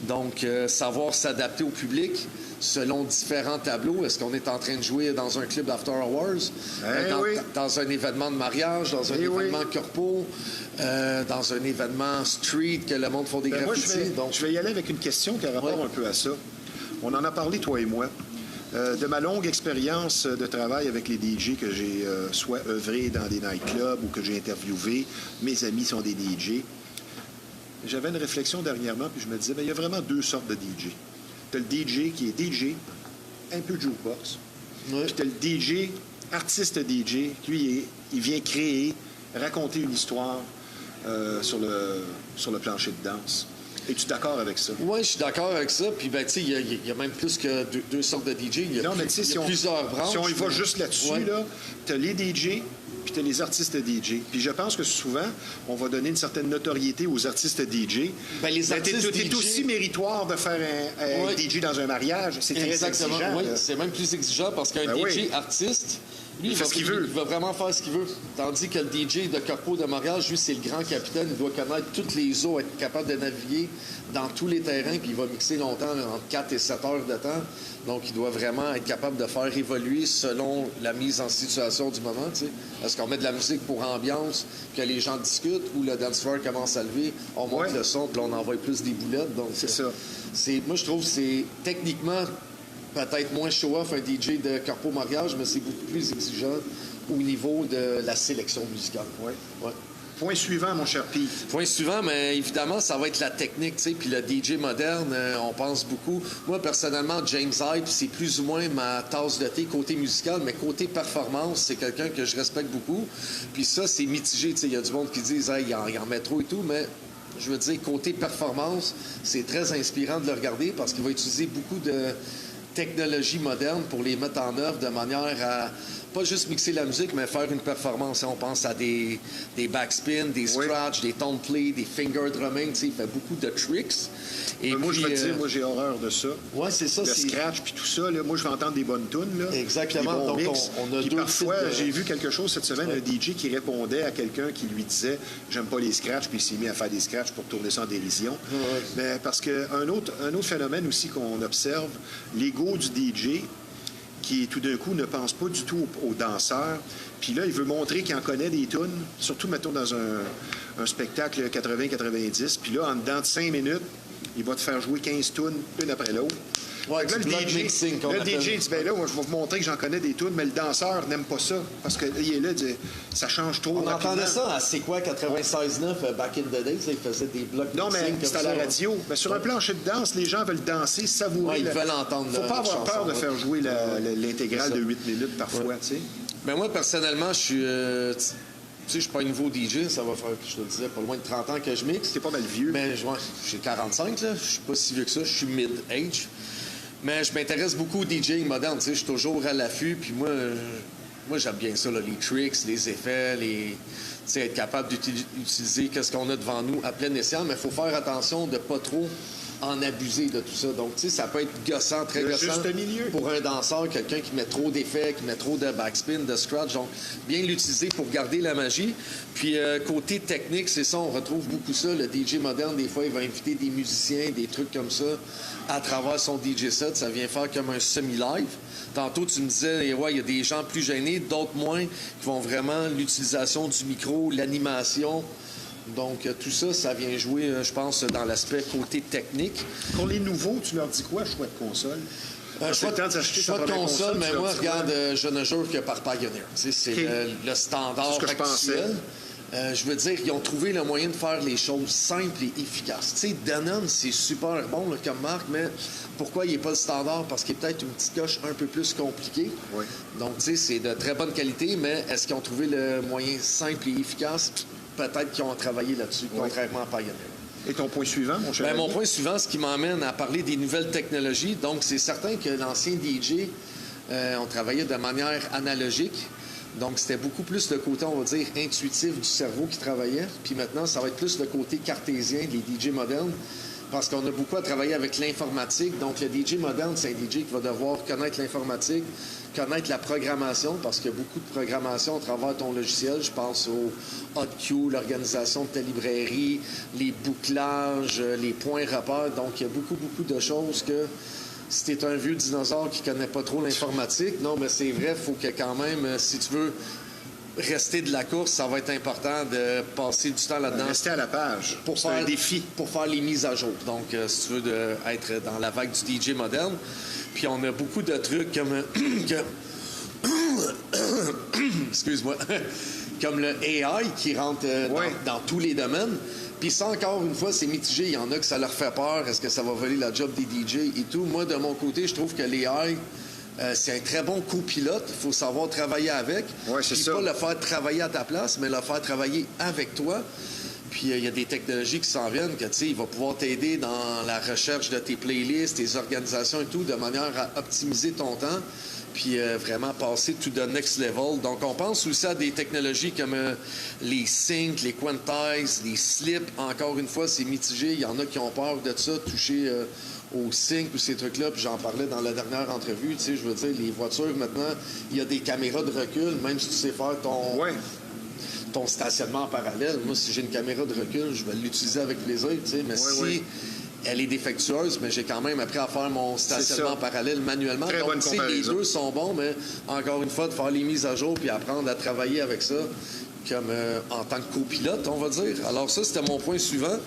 Donc, savoir s'adapter au public selon différents tableaux. Est-ce qu'on est en train de jouer dans un club d'After Hours, dans un événement de mariage, dans un événement corpo, dans un événement street que le monde font des graffitis? Je vais y aller avec une question qui a rapport un peu à ça. On en a parlé, toi et moi. De ma longue expérience de travail avec les DJ que j'ai soit œuvré dans des nightclubs ou que j'ai interviewé, mes amis sont des DJ. J'avais une réflexion dernièrement, puis je me disais, bien, il y a vraiment deux sortes de DJ. Tu as le DJ qui est DJ, un peu jukebox. Ouais. Puis tu as le DJ, artiste DJ, lui, il vient créer, raconter une histoire sur le plancher de danse. Es-tu d'accord avec ça? Oui, je suis d'accord avec ça. Puis, ben, tu sais, il y a même plus que deux sortes de DJ. Il y a, mais tu sais, plusieurs branches. Si on y va juste là-dessus, ouais. là, tu as les DJ, puis tu as les artistes DJ. Puis je pense que souvent, on va donner une certaine notoriété aux artistes DJ. Ben, les artistes t'es DJ... aussi méritoire de faire un ouais. DJ dans un mariage. C'est très exactement. exigeant. Oui, c'est même plus exigeant parce qu'un DJ artiste, lui, il va vraiment faire ce qu'il veut. Tandis que le DJ de corpo de mariage, lui, c'est le grand capitaine. Il doit connaître toutes les eaux, être capable de naviguer dans tous les terrains, puis il va mixer longtemps, entre 4 et 7 heures de temps. Donc, il doit vraiment être capable de faire évoluer selon la mise en situation du moment. T'sais. Est-ce qu'on met de la musique pour ambiance, que les gens discutent, ou le dance floor commence à lever, on monte le son, puis on envoie plus des boulettes. Donc, c'est ça. Moi, je trouve que c'est techniquement peut-être moins show-off un DJ de corpo mariage, mais c'est beaucoup plus exigeant au niveau de la sélection musicale. Oui. Ouais. Point suivant, mon cher Pete. Point suivant, mais évidemment, ça va être la technique, tu sais, puis le DJ moderne, on pense beaucoup. Moi, personnellement, James Hype, c'est plus ou moins ma tasse de thé côté musical, mais côté performance, c'est quelqu'un que je respecte beaucoup. Puis ça, c'est mitigé, tu sais, il y a du monde qui disent, hey, il en met trop et tout, mais je veux dire, côté performance, c'est très inspirant de le regarder parce qu'il va utiliser beaucoup de technologie moderne pour les mettre en œuvre de manière à pas juste mixer la musique, mais faire une performance. On pense à des backspins, des scratch, des tone play, des finger drumming. Il fait beaucoup de tricks. Et moi, puis, je vais te dire, moi, j'ai horreur de ça. Oui, c'est ça. Le scratch puis tout ça. Là, moi, je vais entendre des bonnes tunes. Là, exactement. Donc, on a puis deux parfois, types de... j'ai vu quelque chose cette semaine, un DJ qui répondait à quelqu'un qui lui disait « J'aime pas les scratchs », puis il s'est mis à faire des scratchs pour tourner ça en dérision. Mais parce qu'un autre phénomène aussi qu'on observe, l'ego du DJ, qui tout d'un coup ne pense pas du tout aux danseurs. Puis là, il veut montrer qu'il en connaît des tunes, surtout, mettons, dans un spectacle 80-90. Puis là, en dedans de 5 minutes, il va te faire jouer 15 tunes, une après l'autre. Ouais, là, le DJ dit, ben là, moi, je vais vous montrer que j'en connais des tunes, mais le danseur n'aime pas ça. Parce qu'il est là, dit, ça change trop. On entendait ça à C'est quoi 96.9 back in the days, il faisait des blocs. Non, mais c'est à la radio. Mais sur un plancher de danse, les gens veulent danser, savourer. Ils veulent entendre. Faut pas avoir peur de faire jouer l'intégrale de 8 minutes parfois, tu sais. Ben moi, personnellement, je suis. Tu sais, je suis pas un nouveau DJ, ça va faire, je te le disais, pas loin de 30 ans que je mixe. T'es pas mal vieux. Mais j'ai 45, là. Je suis pas si vieux que ça, je suis mid-age. Mais je m'intéresse beaucoup au DJing moderne, tu sais, je suis toujours à l'affût, puis moi j'aime bien ça, là, les tricks, les effets, tu sais, être capable d'utiliser qu'est-ce qu'on a devant nous à plein escient, mais il faut faire attention de pas trop en abuser de tout ça. Donc, tu sais, ça peut être gossant, très gossant pour un danseur, quelqu'un qui met trop d'effets, qui met trop de backspin, de scratch. Donc, bien l'utiliser pour garder la magie. Puis, côté technique, c'est ça, on retrouve beaucoup ça. Le DJ moderne, des fois, il va inviter des musiciens, des trucs comme ça, à travers son DJ set. Ça vient faire comme un semi-live. Tantôt, tu me disais, ouais, il y a des gens plus gênés, d'autres moins, qui vont vraiment l'utilisation du micro, l'animation. Donc, tout ça, ça vient jouer, je pense, dans l'aspect côté technique. Pour les nouveaux, tu leur dis quoi, choix de console? Choix de console, mais moi, regarde, je ne jure que par Pioneer. C'est le standard actuel. Je veux dire, ils ont trouvé le moyen de faire les choses simples et efficaces. Tu sais, Danone, c'est super bon là, comme marque, mais pourquoi il n'est pas le standard? Parce qu'il est peut-être une petite coche un peu plus compliquée. Oui. Donc, tu sais, c'est de très bonne qualité, mais est-ce qu'ils ont trouvé le moyen simple et efficace? Peut-être qu'ils ont travaillé là-dessus, contrairement à Pioneer. Et ton point suivant, mon cher? Mon point suivant, ce qui m'emmène à parler des nouvelles technologies. Donc, c'est certain que l'ancien DJ, on travaillait de manière analogique. Donc, c'était beaucoup plus le côté, on va dire, intuitif du cerveau qui travaillait. Puis maintenant, ça va être plus le côté cartésien des DJ modernes. Parce qu'on a beaucoup à travailler avec l'informatique. Donc, le DJ moderne, c'est un DJ qui va devoir connaître l'informatique, connaître la programmation, parce qu'il y a beaucoup de programmation à travers ton logiciel. Je pense au HotQ, l'organisation de ta librairie, les bouclages, les points repères. Donc, il y a beaucoup, beaucoup de choses que si tu es un vieux dinosaure qui connaît pas trop l'informatique, non, mais c'est vrai, il faut que quand même, si tu veux rester de la course, ça va être important de passer du temps là-dedans. Rester à la page. Pour C'est faire un défi. Pour faire les mises à jour. Donc, si tu veux être dans la vague du DJ moderne. Puis on a beaucoup de trucs comme... Excuse-moi. Comme le AI qui rentre dans tous les domaines. Puis ça, encore une fois, c'est mitigé. Il y en a que ça leur fait peur. Est-ce que ça va voler la job des DJ et tout? Moi, de mon côté, je trouve que l'AI, c'est un très bon copilote. Il faut savoir travailler avec. Oui, c'est ça. Pas le faire travailler à ta place, mais le faire travailler avec toi. Puis il y a des technologies qui s'en viennent que, tu sais, il va pouvoir t'aider dans la recherche de tes playlists, tes organisations et tout, de manière à optimiser ton temps, puis vraiment passer to the next level. Donc, on pense aussi à des technologies comme les syncs, les quantize, les slips. Encore une fois, c'est mitigé. Il y en a qui ont peur de ça, toucher au sync ou ces trucs-là. Puis j'en parlais dans la dernière entrevue. Tu sais, je veux dire, les voitures, maintenant, il y a des caméras de recul, même si tu sais faire ton stationnement en parallèle. Moi, si j'ai une caméra de recul, je vais l'utiliser avec plaisir, tu sais. Mais si elle est défectueuse, mais j'ai quand même appris à faire mon stationnement en parallèle manuellement. Très donc, bonne les deux sont bons, mais encore une fois, de faire les mises à jour puis apprendre à travailler avec ça comme en tant que copilote, on va dire. Alors ça, c'était mon point suivant.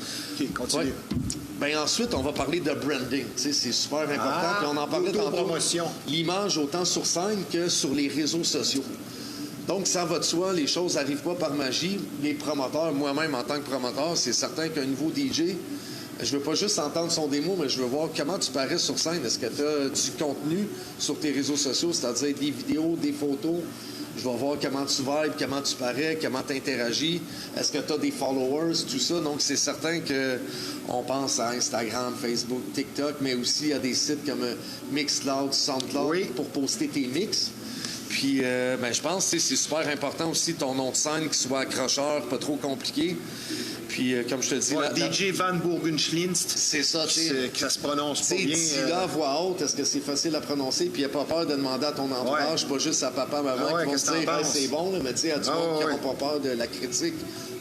OK, continue. Ouais. Bien, ensuite, on va parler de branding. Tu sais, c'est super important. Puis on en parlait tantôt. Promotion. L'image autant sur scène que sur les réseaux sociaux. Donc, ça va de soi, les choses n'arrivent pas par magie. Les promoteurs, moi-même en tant que promoteur, c'est certain qu'un nouveau DJ, je veux pas juste entendre son démo, mais je veux voir comment tu parais sur scène. Est-ce que tu as du contenu sur tes réseaux sociaux, c'est-à-dire des vidéos, des photos? Je vais voir comment tu vibes, comment tu parais, comment tu interagis. Est-ce que tu as des followers, tout ça? Donc, c'est certain qu'on pense à Instagram, Facebook, TikTok, mais aussi à des sites comme Mixcloud, Soundcloud pour poster tes mix. Puis, je pense que c'est super important aussi ton nom de scène qui soit accrocheur, pas trop compliqué. Puis, comme je te dis... DJ Van Bourgenschlinst. C'est ça, tu sais. Que ça se prononce pas bien. Dis là à voix haute, est-ce que c'est facile à prononcer? Puis, il n'y a pas peur de demander à ton entourage, pas juste à papa, maman, qui vont te dire hey, c'est bon, là, mais tu sais, à du monde qui n'ont pas peur de la critique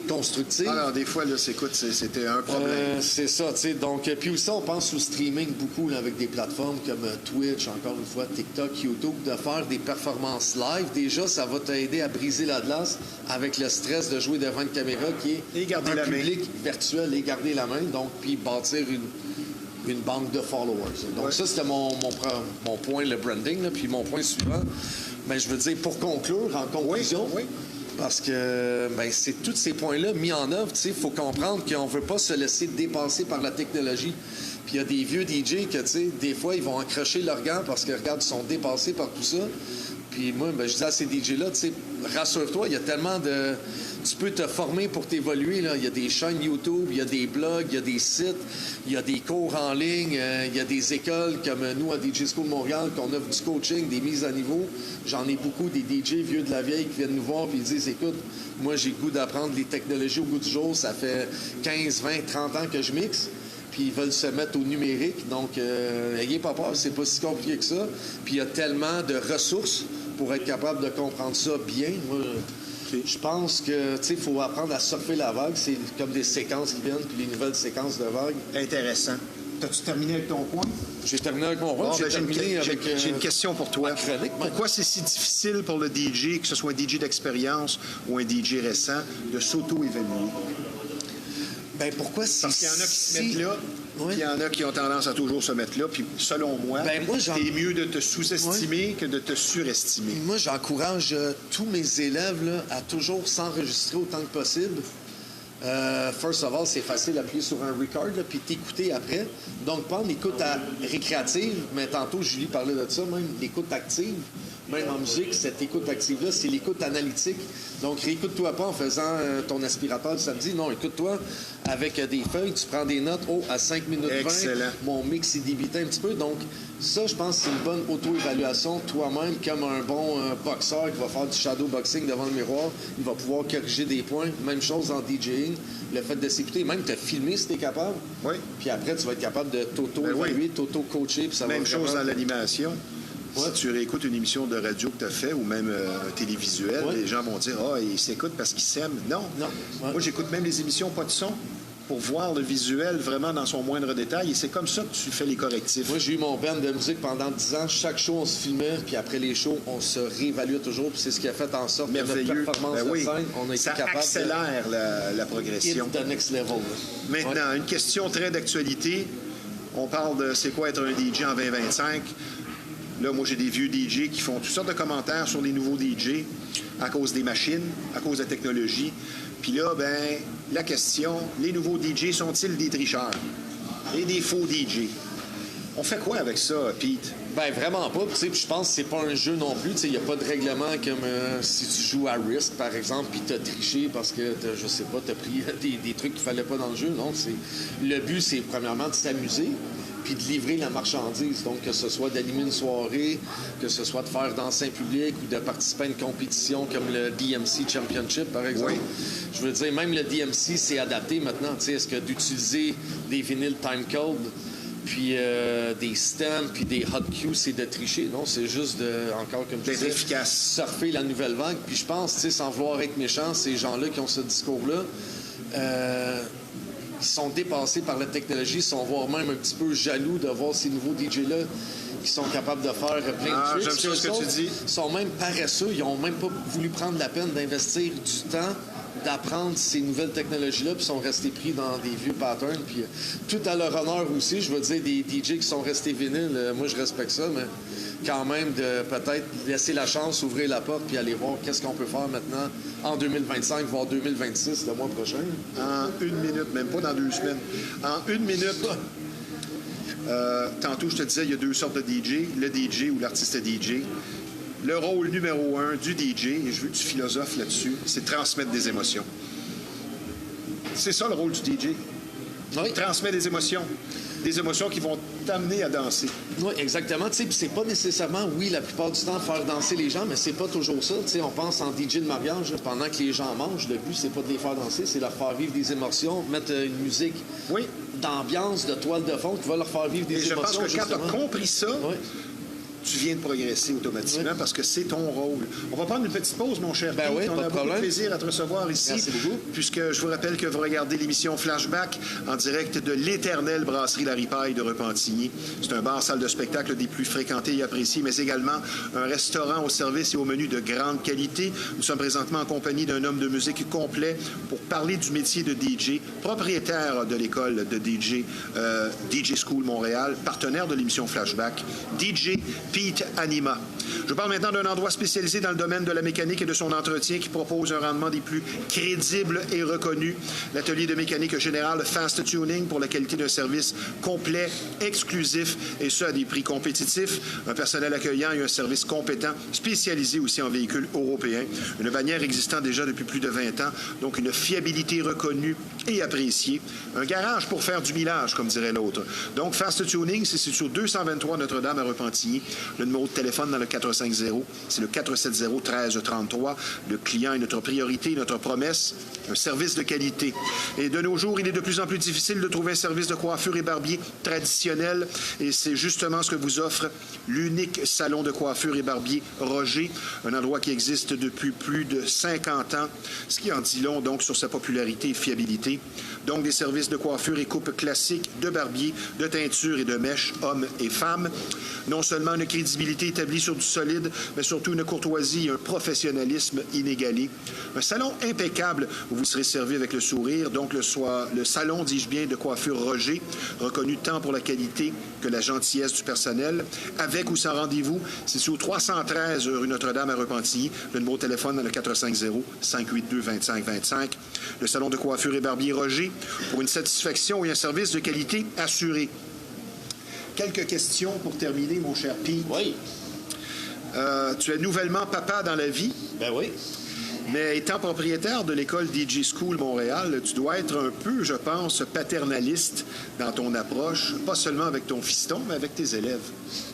constructive. Alors, des fois, là, c'était un problème. C'est ça, tu sais. Donc, puis aussi, on pense au streaming beaucoup là, avec des plateformes comme Twitch, encore une fois, TikTok, YouTube, de faire des performances live. Déjà, ça va t'aider à briser la glace avec le stress de jouer devant une caméra qui est un public virtuel et garder la main. Donc, puis bâtir une banque de followers. Donc, ça, c'était mon point, le branding. Là. Puis mon point suivant, je veux dire, pour conclure, en conclusion... Parce que c'est tous ces points-là mis en œuvre. Il faut comprendre qu'on ne veut pas se laisser dépasser par la technologie. Puis il y a des vieux DJ que, des fois, ils vont accrocher leur gant parce que, regarde, ils sont dépassés par tout ça. Puis moi, je dis à ces DJ-là, rassure-toi, il y a tellement de... Tu peux te former pour t'évoluer. Là. Il y a des chaînes YouTube, il y a des blogs, il y a des sites, il y a des cours en ligne, il y a des écoles comme nous à DJ School Montréal qu'on offre du coaching, des mises à niveau. J'en ai beaucoup, des DJ vieux de la vieille qui viennent nous voir et ils disent, écoute, moi j'ai le goût d'apprendre les technologies au goût du jour. Ça fait 15, 20, 30 ans que je mixe. Puis ils veulent se mettre au numérique. Donc, n'ayez pas peur, c'est pas si compliqué que ça. Puis il y a tellement de ressources pour être capable de comprendre ça bien. Moi, je pense que, il faut apprendre à surfer la vague. C'est comme des séquences qui viennent, puis les nouvelles séquences de vagues. Intéressant. T'as-tu terminé avec ton point? J'ai terminé avec mon point. J'ai une question pour toi. Pourquoi c'est si difficile pour le DJ, que ce soit un DJ d'expérience ou un DJ récent, de s'auto-évaluer? Pourquoi c'est Parce qu'il y en a qui se mettent là, puis il y en a qui ont tendance à toujours se mettre là. Puis selon moi, c'est mieux de te sous-estimer que de te surestimer. Moi, j'encourage tous mes élèves là, à toujours s'enregistrer autant que possible. First of all, c'est facile d'appuyer sur un record puis t'écouter après. Donc, pas une écoute récréative, mais tantôt, Julie parlait de ça, même l'écoute active. Même en musique, cette écoute active-là, c'est l'écoute analytique. Donc, réécoute-toi pas en faisant ton aspirateur du samedi. Non, écoute-toi avec des feuilles. Tu prends des notes. Oh, à 5 minutes 20, excellent. Mon mix est débité un petit peu. Donc, ça, je pense que c'est une bonne auto-évaluation. Toi-même, comme un bon boxeur qui va faire du shadow boxing devant le miroir, il va pouvoir corriger des points. Même chose en DJing. Le fait de s'écouter, même te filmer si tu es capable. Oui. Puis après, tu vas être capable de t'auto-évaluer, t'auto-coacher. Même chose dans l'animation. Si tu réécoutes une émission de radio que tu as fait ou même un télévisuel, les gens vont dire « Ah, ils s'écoutent parce qu'ils s'aiment. » Non. Moi, j'écoute même les émissions pas de son. pour voir le visuel vraiment dans son moindre détail. Et c'est comme ça que tu fais les correctifs. Moi, j'ai eu mon band de musique pendant 10 ans. Chaque show, on se filmait, puis après les shows, on se réévaluait toujours. Puis c'est ce qui a fait en sorte que notre performance de scène, on a été ça capable accélère la progression. de next level. Là. Maintenant, une question très d'actualité. On parle de c'est quoi être un DJ en 2025. Là, moi, j'ai des vieux DJ qui font toutes sortes de commentaires sur les nouveaux DJ à cause des machines, à cause de la technologie. Puis là, ben, la question, les nouveaux DJ sont-ils des tricheurs et des faux DJ? On fait quoi avec ça, Pete? Ben vraiment pas. Puis je pense que c'est pas un jeu non plus. Il n'y a pas de règlement comme si tu joues à Risk, par exemple, puis t'as triché parce que, je sais pas, t'as pris des trucs qu'il fallait pas dans le jeu. Non, le but, c'est premièrement de s'amuser puis de livrer la marchandise. Donc, que ce soit d'animer une soirée, que ce soit de faire danser un public ou de participer à une compétition comme le DMC Championship, par exemple. Oui. Je veux dire, même le DMC, c'est adapté maintenant. Est-ce que d'utiliser des vinyles time-code puis des stems, puis des hot cues, c'est de tricher. Non, c'est juste encore comme tu disais, efficace. Surfer la nouvelle vague. Puis je pense, sans vouloir être méchant, ces gens-là qui ont ce discours-là, qui sont dépassés par la technologie, sont voire même un petit peu jaloux de voir ces nouveaux DJ-là qui sont capables de faire plein de trucs. J'aime ça ce que tu dis. Ils sont même paresseux. Ils n'ont même pas voulu prendre la peine d'investir du temps d'apprendre ces nouvelles technologies-là, puis sont restés pris dans des vieux patterns. Puis tout à leur honneur aussi, je veux dire, des DJ qui sont restés vinyles, moi je respecte ça, mais quand même de peut-être laisser la chance, ouvrir la porte, puis aller voir qu'est-ce qu'on peut faire maintenant en 2025, voire 2026, le mois prochain. En 1 minute, même pas dans 2 semaines. En 1 minute, tantôt je te disais, il y a 2 sortes de DJ, le DJ ou l'artiste DJ. Le rôle numéro 1 du DJ, et je veux que tu philosophes là-dessus, c'est de transmettre des émotions. C'est ça le rôle du DJ. Oui. Transmettre des émotions. Des émotions qui vont t'amener à danser. Oui, exactement. Puis c'est pas nécessairement, oui, la plupart du temps, faire danser les gens, mais c'est pas toujours ça. T'sais, on pense en DJ de mariage, pendant que les gens mangent, le but, c'est pas de les faire danser, c'est de leur faire vivre des émotions, mettre une musique d'ambiance, de toile de fond qui va leur faire vivre des émotions. Et je pense que quand tu as compris ça, tu viens de progresser automatiquement parce que c'est ton rôle. On va prendre une petite pause, mon cher Pete. Oui, on a beaucoup de plaisir à te recevoir ici. Merci beaucoup. Puisque je vous rappelle que vous regardez l'émission Flashback en direct de l'éternelle brasserie La Ripaille de Repentigny. C'est un bar, salle de spectacle des plus fréquentés et appréciés, mais également un restaurant au service et au menu de grande qualité. Nous sommes présentement en compagnie d'un homme de musique complet pour parler du métier de DJ, propriétaire de l'école de DJ, DJ School Montréal, partenaire de l'émission Flashback, DJ Pete Anima. Je parle maintenant d'un endroit spécialisé dans le domaine de la mécanique et de son entretien qui propose un rendement des plus crédibles et reconnus. L'atelier de mécanique générale Fast Tuning pour la qualité d'un service complet, exclusif et ce à des prix compétitifs. Un personnel accueillant et un service compétent, spécialisé aussi en véhicules européens. Une bannière existant déjà depuis plus de 20 ans, donc une fiabilité reconnue et appréciée. Un garage pour faire du millage, comme dirait l'autre. Donc Fast Tuning, c'est sur 223 Notre-Dame à Repentigny. Le numéro de téléphone dans le 450, c'est le 470-1333. Le client est notre priorité, notre promesse, un service de qualité. Et de nos jours, il est de plus en plus difficile de trouver un service de coiffure et barbier traditionnel. Et c'est justement ce que vous offre l'unique salon de coiffure et barbier Roger, un endroit qui existe depuis plus de 50 ans, ce qui en dit long donc sur sa popularité et fiabilité. Donc des services de coiffure et coupe classiques, de barbier, de teinture et de mèche, hommes et femmes. Non seulement une crédibilité établie sur du solide, mais surtout une courtoisie et un professionnalisme inégalé. Un salon impeccable où vous serez servi avec le sourire. Donc le salon, dis-je bien, de coiffure Roger, reconnu tant pour la qualité que la gentillesse du personnel. Avec ou sans rendez-vous, c'est au 313 rue Notre-Dame à Repentigny. Le numéro de téléphone dans le 450-582-2525. Le salon de coiffure et barbier Roger pour une satisfaction et un service de qualité assuré. Quelques questions pour terminer, mon cher Pete. Oui. Tu es nouvellement papa dans la vie. Ben oui. Mais étant propriétaire de l'école DJ School Montréal, tu dois être un peu, je pense, paternaliste dans ton approche, pas seulement avec ton fiston, mais avec tes élèves.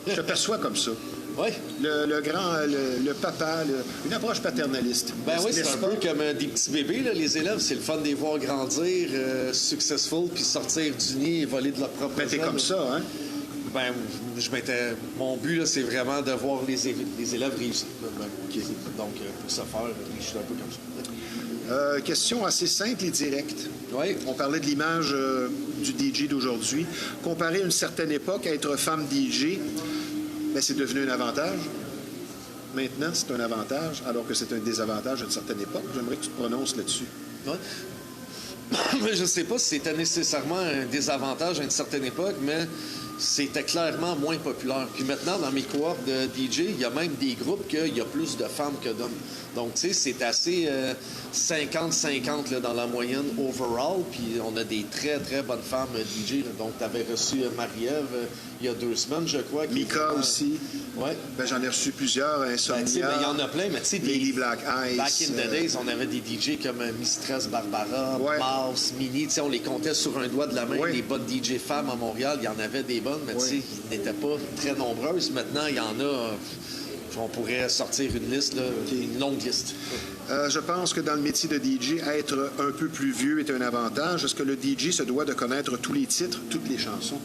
Je te perçois comme ça. Oui. Le papa, une approche paternaliste. Ben oui, c'est un peu comme des petits bébés. Là. Les élèves, c'est le fun de les voir grandir, successful, puis sortir du nid et voler de leur propre Ben, t'es comme ça, hein? Ben, mon but, là, c'est vraiment de voir les élèves réussir. Donc, pour ce faire, je suis un peu comme ça. Question assez simple et directe. Oui. On parlait de l'image du DJ d'aujourd'hui. Comparé à une certaine époque, être femme DJ, ben, c'est devenu un avantage. Maintenant, c'est un avantage, alors que c'est un désavantage à une certaine époque. J'aimerais que tu te prononces là-dessus. Ouais. Je ne sais pas si c'était nécessairement un désavantage à une certaine époque, mais c'était clairement moins populaire. Puis maintenant, dans mes cohortes de DJ, il y a même des groupes qu'il y a plus de femmes que d'hommes. Donc, tu sais, c'est assez 50-50 dans la moyenne overall. Puis on a des très, très bonnes femmes DJ. Là. Donc, tu avais reçu Marie-Ève il y a 2 semaines, je crois. Mika aussi. Oui. Ben, j'en ai reçu plusieurs. Insomnia. Il y en a plein, mais tu sais, Lady Black Ice. Back in the days, on avait des DJ comme Mistress Barbara, Ouais. Mouse, Mini. Tu sais, on les comptait sur un doigt de la main. Ouais. Les bonnes DJ femmes à Montréal, il y en avait des bonnes, mais tu sais, ils n'étaient pas très nombreuses. Maintenant, il y en a. On pourrait sortir une liste, là, une longue liste. Je pense que dans le métier de DJ, être un peu plus vieux est un avantage. Est-ce que le DJ se doit de connaître tous les titres, toutes les chansons?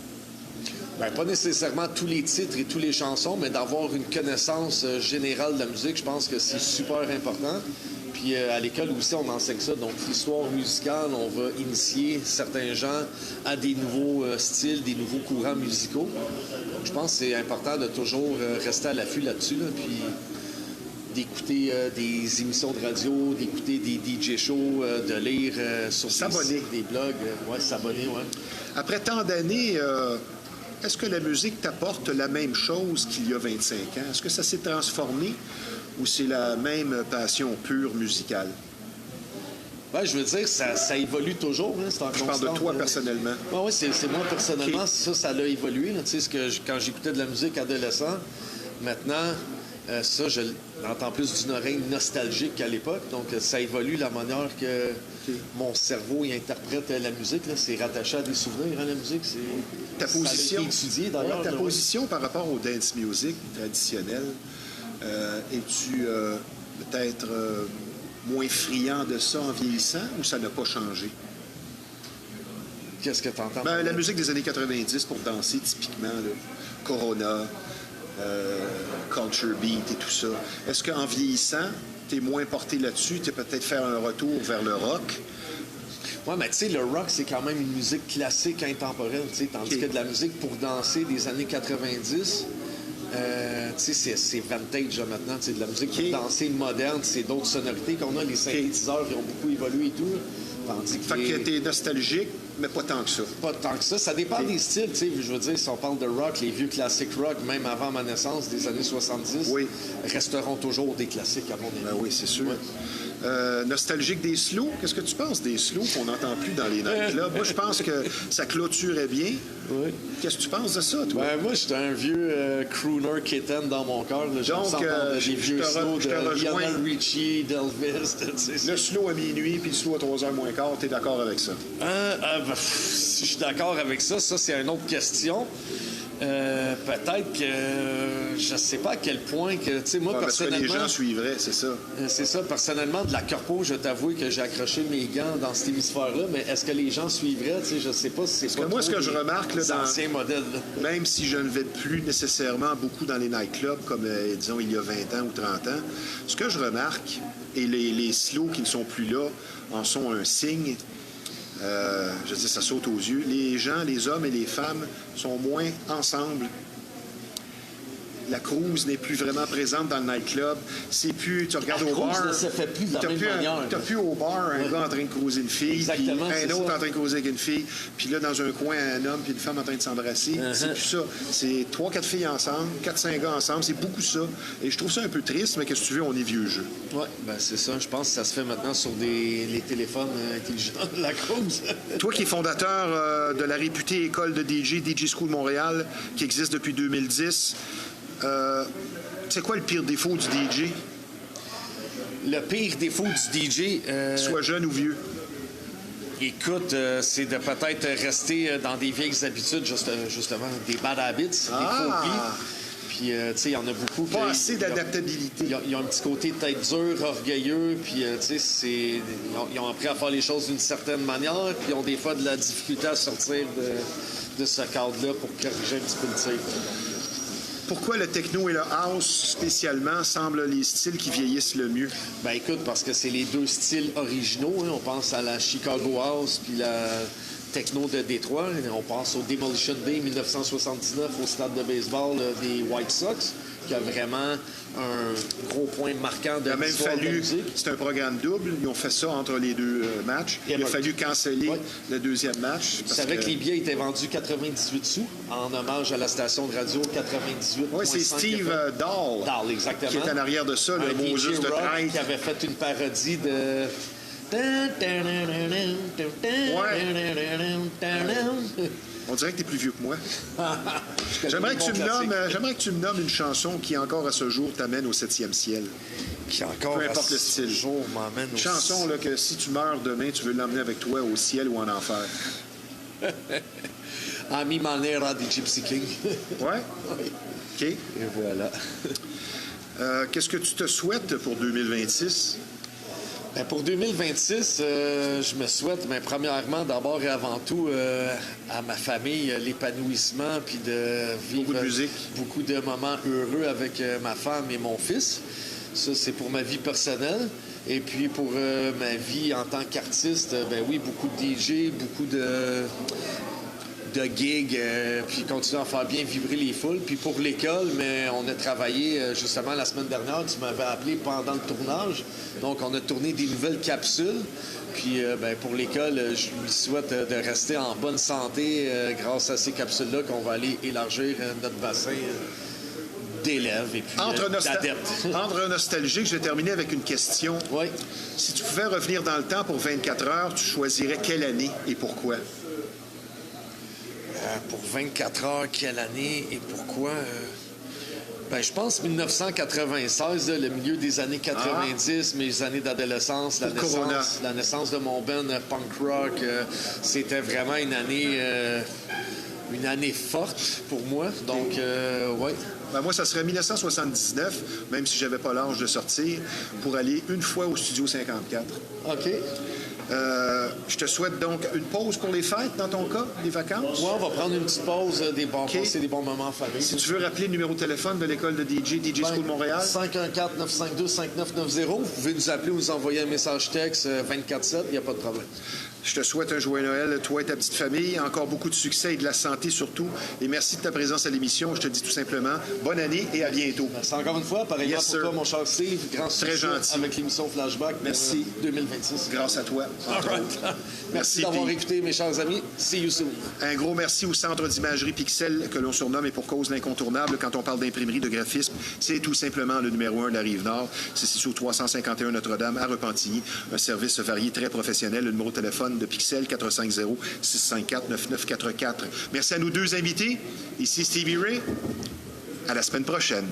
Bien, pas nécessairement tous les titres et toutes les chansons, mais d'avoir une connaissance générale de la musique, je pense que c'est super important. Puis à l'école aussi, on enseigne ça. Donc, l'histoire musicale, on va initier certains gens à des nouveaux styles, des nouveaux courants musicaux. Donc, je pense que c'est important de toujours rester à l'affût là-dessus, là, puis d'écouter des émissions de radio, d'écouter des DJ shows, de lire sur des blogs. Oui, s'abonner, oui. Après tant d'années, est-ce que la musique t'apporte la même chose qu'il y a 25 ans? Est-ce que ça s'est transformé ou c'est la même passion pure musicale? Ben, je veux dire, ça évolue toujours. Hein, c'est en Je parle de toi personnellement. Oui, c'est moi personnellement. Okay. Ça l'a évolué. Là, tu sais, quand j'écoutais de la musique adolescent, maintenant, ça, je l'entends plus d'une oreille nostalgique qu'à l'époque. Donc, ça évolue la manière que mon cerveau y interprète la musique. Là. C'est rattaché à des souvenirs, hein, la musique. Ta position, ça a été étudié, d'ailleurs. Ta position par rapport au dance music traditionnel, es-tu peut-être moins friand de ça en vieillissant ou ça n'a pas changé? Qu'est-ce que tu entends? Ben, la musique des années 90 pour danser, typiquement, là, Corona, Culture Beat et tout ça. Est-ce qu'en vieillissant, tu es moins porté là-dessus? Tu es peut-être faire un retour vers le rock? Oui, mais tu sais, le rock, c'est quand même une musique classique intemporelle, tandis que de la musique pour danser des années 90, tu sais, c'est vintage là, maintenant. De la musique pour danser moderne, c'est d'autres sonorités qu'on a. Les synthétiseurs qui ont beaucoup évolué et tout. Tandis Fait que t'es nostalgique, mais pas tant que ça. Pas tant que ça. Ça dépend des styles. Je veux dire, si on parle de rock, les vieux classiques rock, même avant ma naissance, des années 70, resteront toujours des classiques, à mon avis. Ben oui, c'est sûr. Ouais. Nostalgique des slows, qu'est-ce que tu penses des slows qu'on n'entend plus dans les nightclubs? Moi, je pense que ça clôturait bien. Oui. Qu'est-ce que tu penses de ça, toi? Ben, moi, j'étais un vieux crooner kitten dans mon cœur. Là. Donc, des vieux slows je te de rejoins. Lionel Richie, d'Elvis. Le slow à minuit puis le slow à 3h moins quart, t'es d'accord avec ça? Si je suis d'accord avec ça, c'est une autre question. Peut-être que je sais pas à quel point que, tu sais, moi, personnellement... Parce que les gens suivraient, c'est ça. C'est ça. Personnellement, de la corpo, je t'avoue que j'ai accroché mes gants dans cet hémisphère-là, mais est-ce que les gens suivraient? Tu sais, je sais pas si c'est pas que moi, ce que je remarque, là, dans anciens modèles, là. Même si je ne vais plus nécessairement beaucoup dans les nightclubs, comme, disons, il y a 20 ans ou 30 ans, ce que je remarque, et les slows qui ne sont plus là en sont un signe... je veux dire, ça saute aux yeux. Les gens, les hommes et les femmes sont moins ensemble. La cruise n'est plus vraiment présente dans le nightclub. C'est plus... Tu regardes au bar... ne se fait plus de la même manière. T'as plus au bar un gars en train de cruiser une fille, puis un autre en train de cruiser avec une fille, puis là, dans un coin, un homme puis une femme en train de s'embrasser. C'est plus ça. C'est 3-4 filles ensemble, 4-5 gars ensemble. C'est beaucoup ça. Et je trouve ça un peu triste, mais qu'est-ce que tu veux, on est vieux jeu. Oui, ben c'est ça. Je pense que ça se fait maintenant sur les téléphones intelligents de la cruise. Toi qui es fondateur de la réputée école de DJ, DJ School Montréal, qui existe depuis 2010, c'est quoi le pire défaut du DJ? Le pire défaut du DJ... Soit jeune ou vieux. Écoute, c'est de peut-être rester dans des vieilles habitudes, justement, des bad habits, des faux plis. Puis, tu sais, il y en a beaucoup. Pas assez d'adaptabilité. Ils ont un petit côté tête dure, orgueilleux, puis, tu sais, ils ont appris à faire les choses d'une certaine manière, puis ils ont des fois de la difficulté à sortir de ce cadre-là pour corriger un petit peu le tir. Pourquoi le techno et le house, spécialement, semblent les styles qui vieillissent le mieux? Ben écoute, parce que c'est les deux styles originaux. Hein. On pense à la Chicago House puis la techno de Détroit. On pense au Demolition Day 1979 au stade de baseball des White Sox, qui a vraiment un gros point marquant de Il a même l'histoire de la fallu, musique. c'est un programme double, ils ont fait ça entre les deux matchs. Il a fallu canceller le deuxième match. Tu savais que les billets étaient vendus 98 sous en hommage à la station de radio 98.5. Oui, c'est Steve Dahl, Dahl, exactement. qui est en arrière de ça, le Un Moses DJ de rock Prêtre. qui avait fait une parodie de... On dirait que tu es plus vieux que moi. J'aimerais que tu me nommes une chanson qui, encore à ce jour, t'amène au 7e ciel. Qui encore Peu importe le style. jour m'emmène Une chanson là, que si tu meurs demain, tu veux l'emmener avec toi au ciel ou en enfer. A mi manera di Gypsy King. Ouais? OK. Et voilà. Qu'est-ce que tu te souhaites pour 2026? Ben, pour 2026, je me souhaite, premièrement, d'abord et avant tout, à ma famille, l'épanouissement, puis de vivre Beaucoup de musique. beaucoup de moments heureux avec ma femme et mon fils. Ça, c'est pour ma vie personnelle. Et puis pour ma vie en tant qu'artiste, ben oui, beaucoup de DJ, beaucoup de gigs, puis continuer à faire bien vibrer les foules. Puis pour l'école, mais on a travaillé justement la semaine dernière, tu m'avais appelé pendant le tournage. Donc on a tourné des nouvelles capsules. Puis pour l'école, je lui souhaite de rester en bonne santé grâce à ces capsules-là qu'on va aller élargir notre bassin d'élèves et puis d'adeptes. Entre nostalgique, je vais terminer avec une question. Oui. Si tu pouvais revenir dans le temps pour 24 heures, tu choisirais quelle année et pourquoi? Pour 24 heures, quelle année et pourquoi? Je pense 1996, le milieu des années 90, mes années d'adolescence, la naissance de mon band punk rock. C'était vraiment une année forte pour moi. Donc, oui. Moi, ça serait 1979, même si j'avais pas l'âge de sortir, pour aller une fois au Studio 54. OK. Je te souhaite donc une pause pour les fêtes, dans ton cas, les vacances. Oui, on va prendre une petite pause, passer des bons moments en famille. Si tu veux rappeler le numéro de téléphone de l'école de DJ School Montréal. 514-952-5990. Vous pouvez nous appeler ou nous envoyer un message texte 24/7, il n'y a pas de problème. Je te souhaite un joyeux Noël, toi et ta petite famille. Encore beaucoup de succès et de la santé surtout. Et merci de ta présence à l'émission. Je te dis tout simplement bonne année et à bientôt. Merci encore une fois. Pareillement pour toi, mon cher Steve. Grand succès Très gentil. avec l'émission Flashback. Merci. 2026. Grâce à toi. Merci d'avoir écouté, mes chers amis. See you soon. Un gros merci au Centre d'imagerie Pixel, que l'on surnomme et pour cause l'incontournable quand on parle d'imprimerie, de graphisme. C'est tout simplement le numéro 1 de la Rive-Nord. C'est situé au 351 Notre-Dame à Repentigny. Un service varié très professionnel. Le numéro de téléphone de Pixel 450-654-9944. Merci à nos deux invités. Ici Stevie Ray. À la semaine prochaine.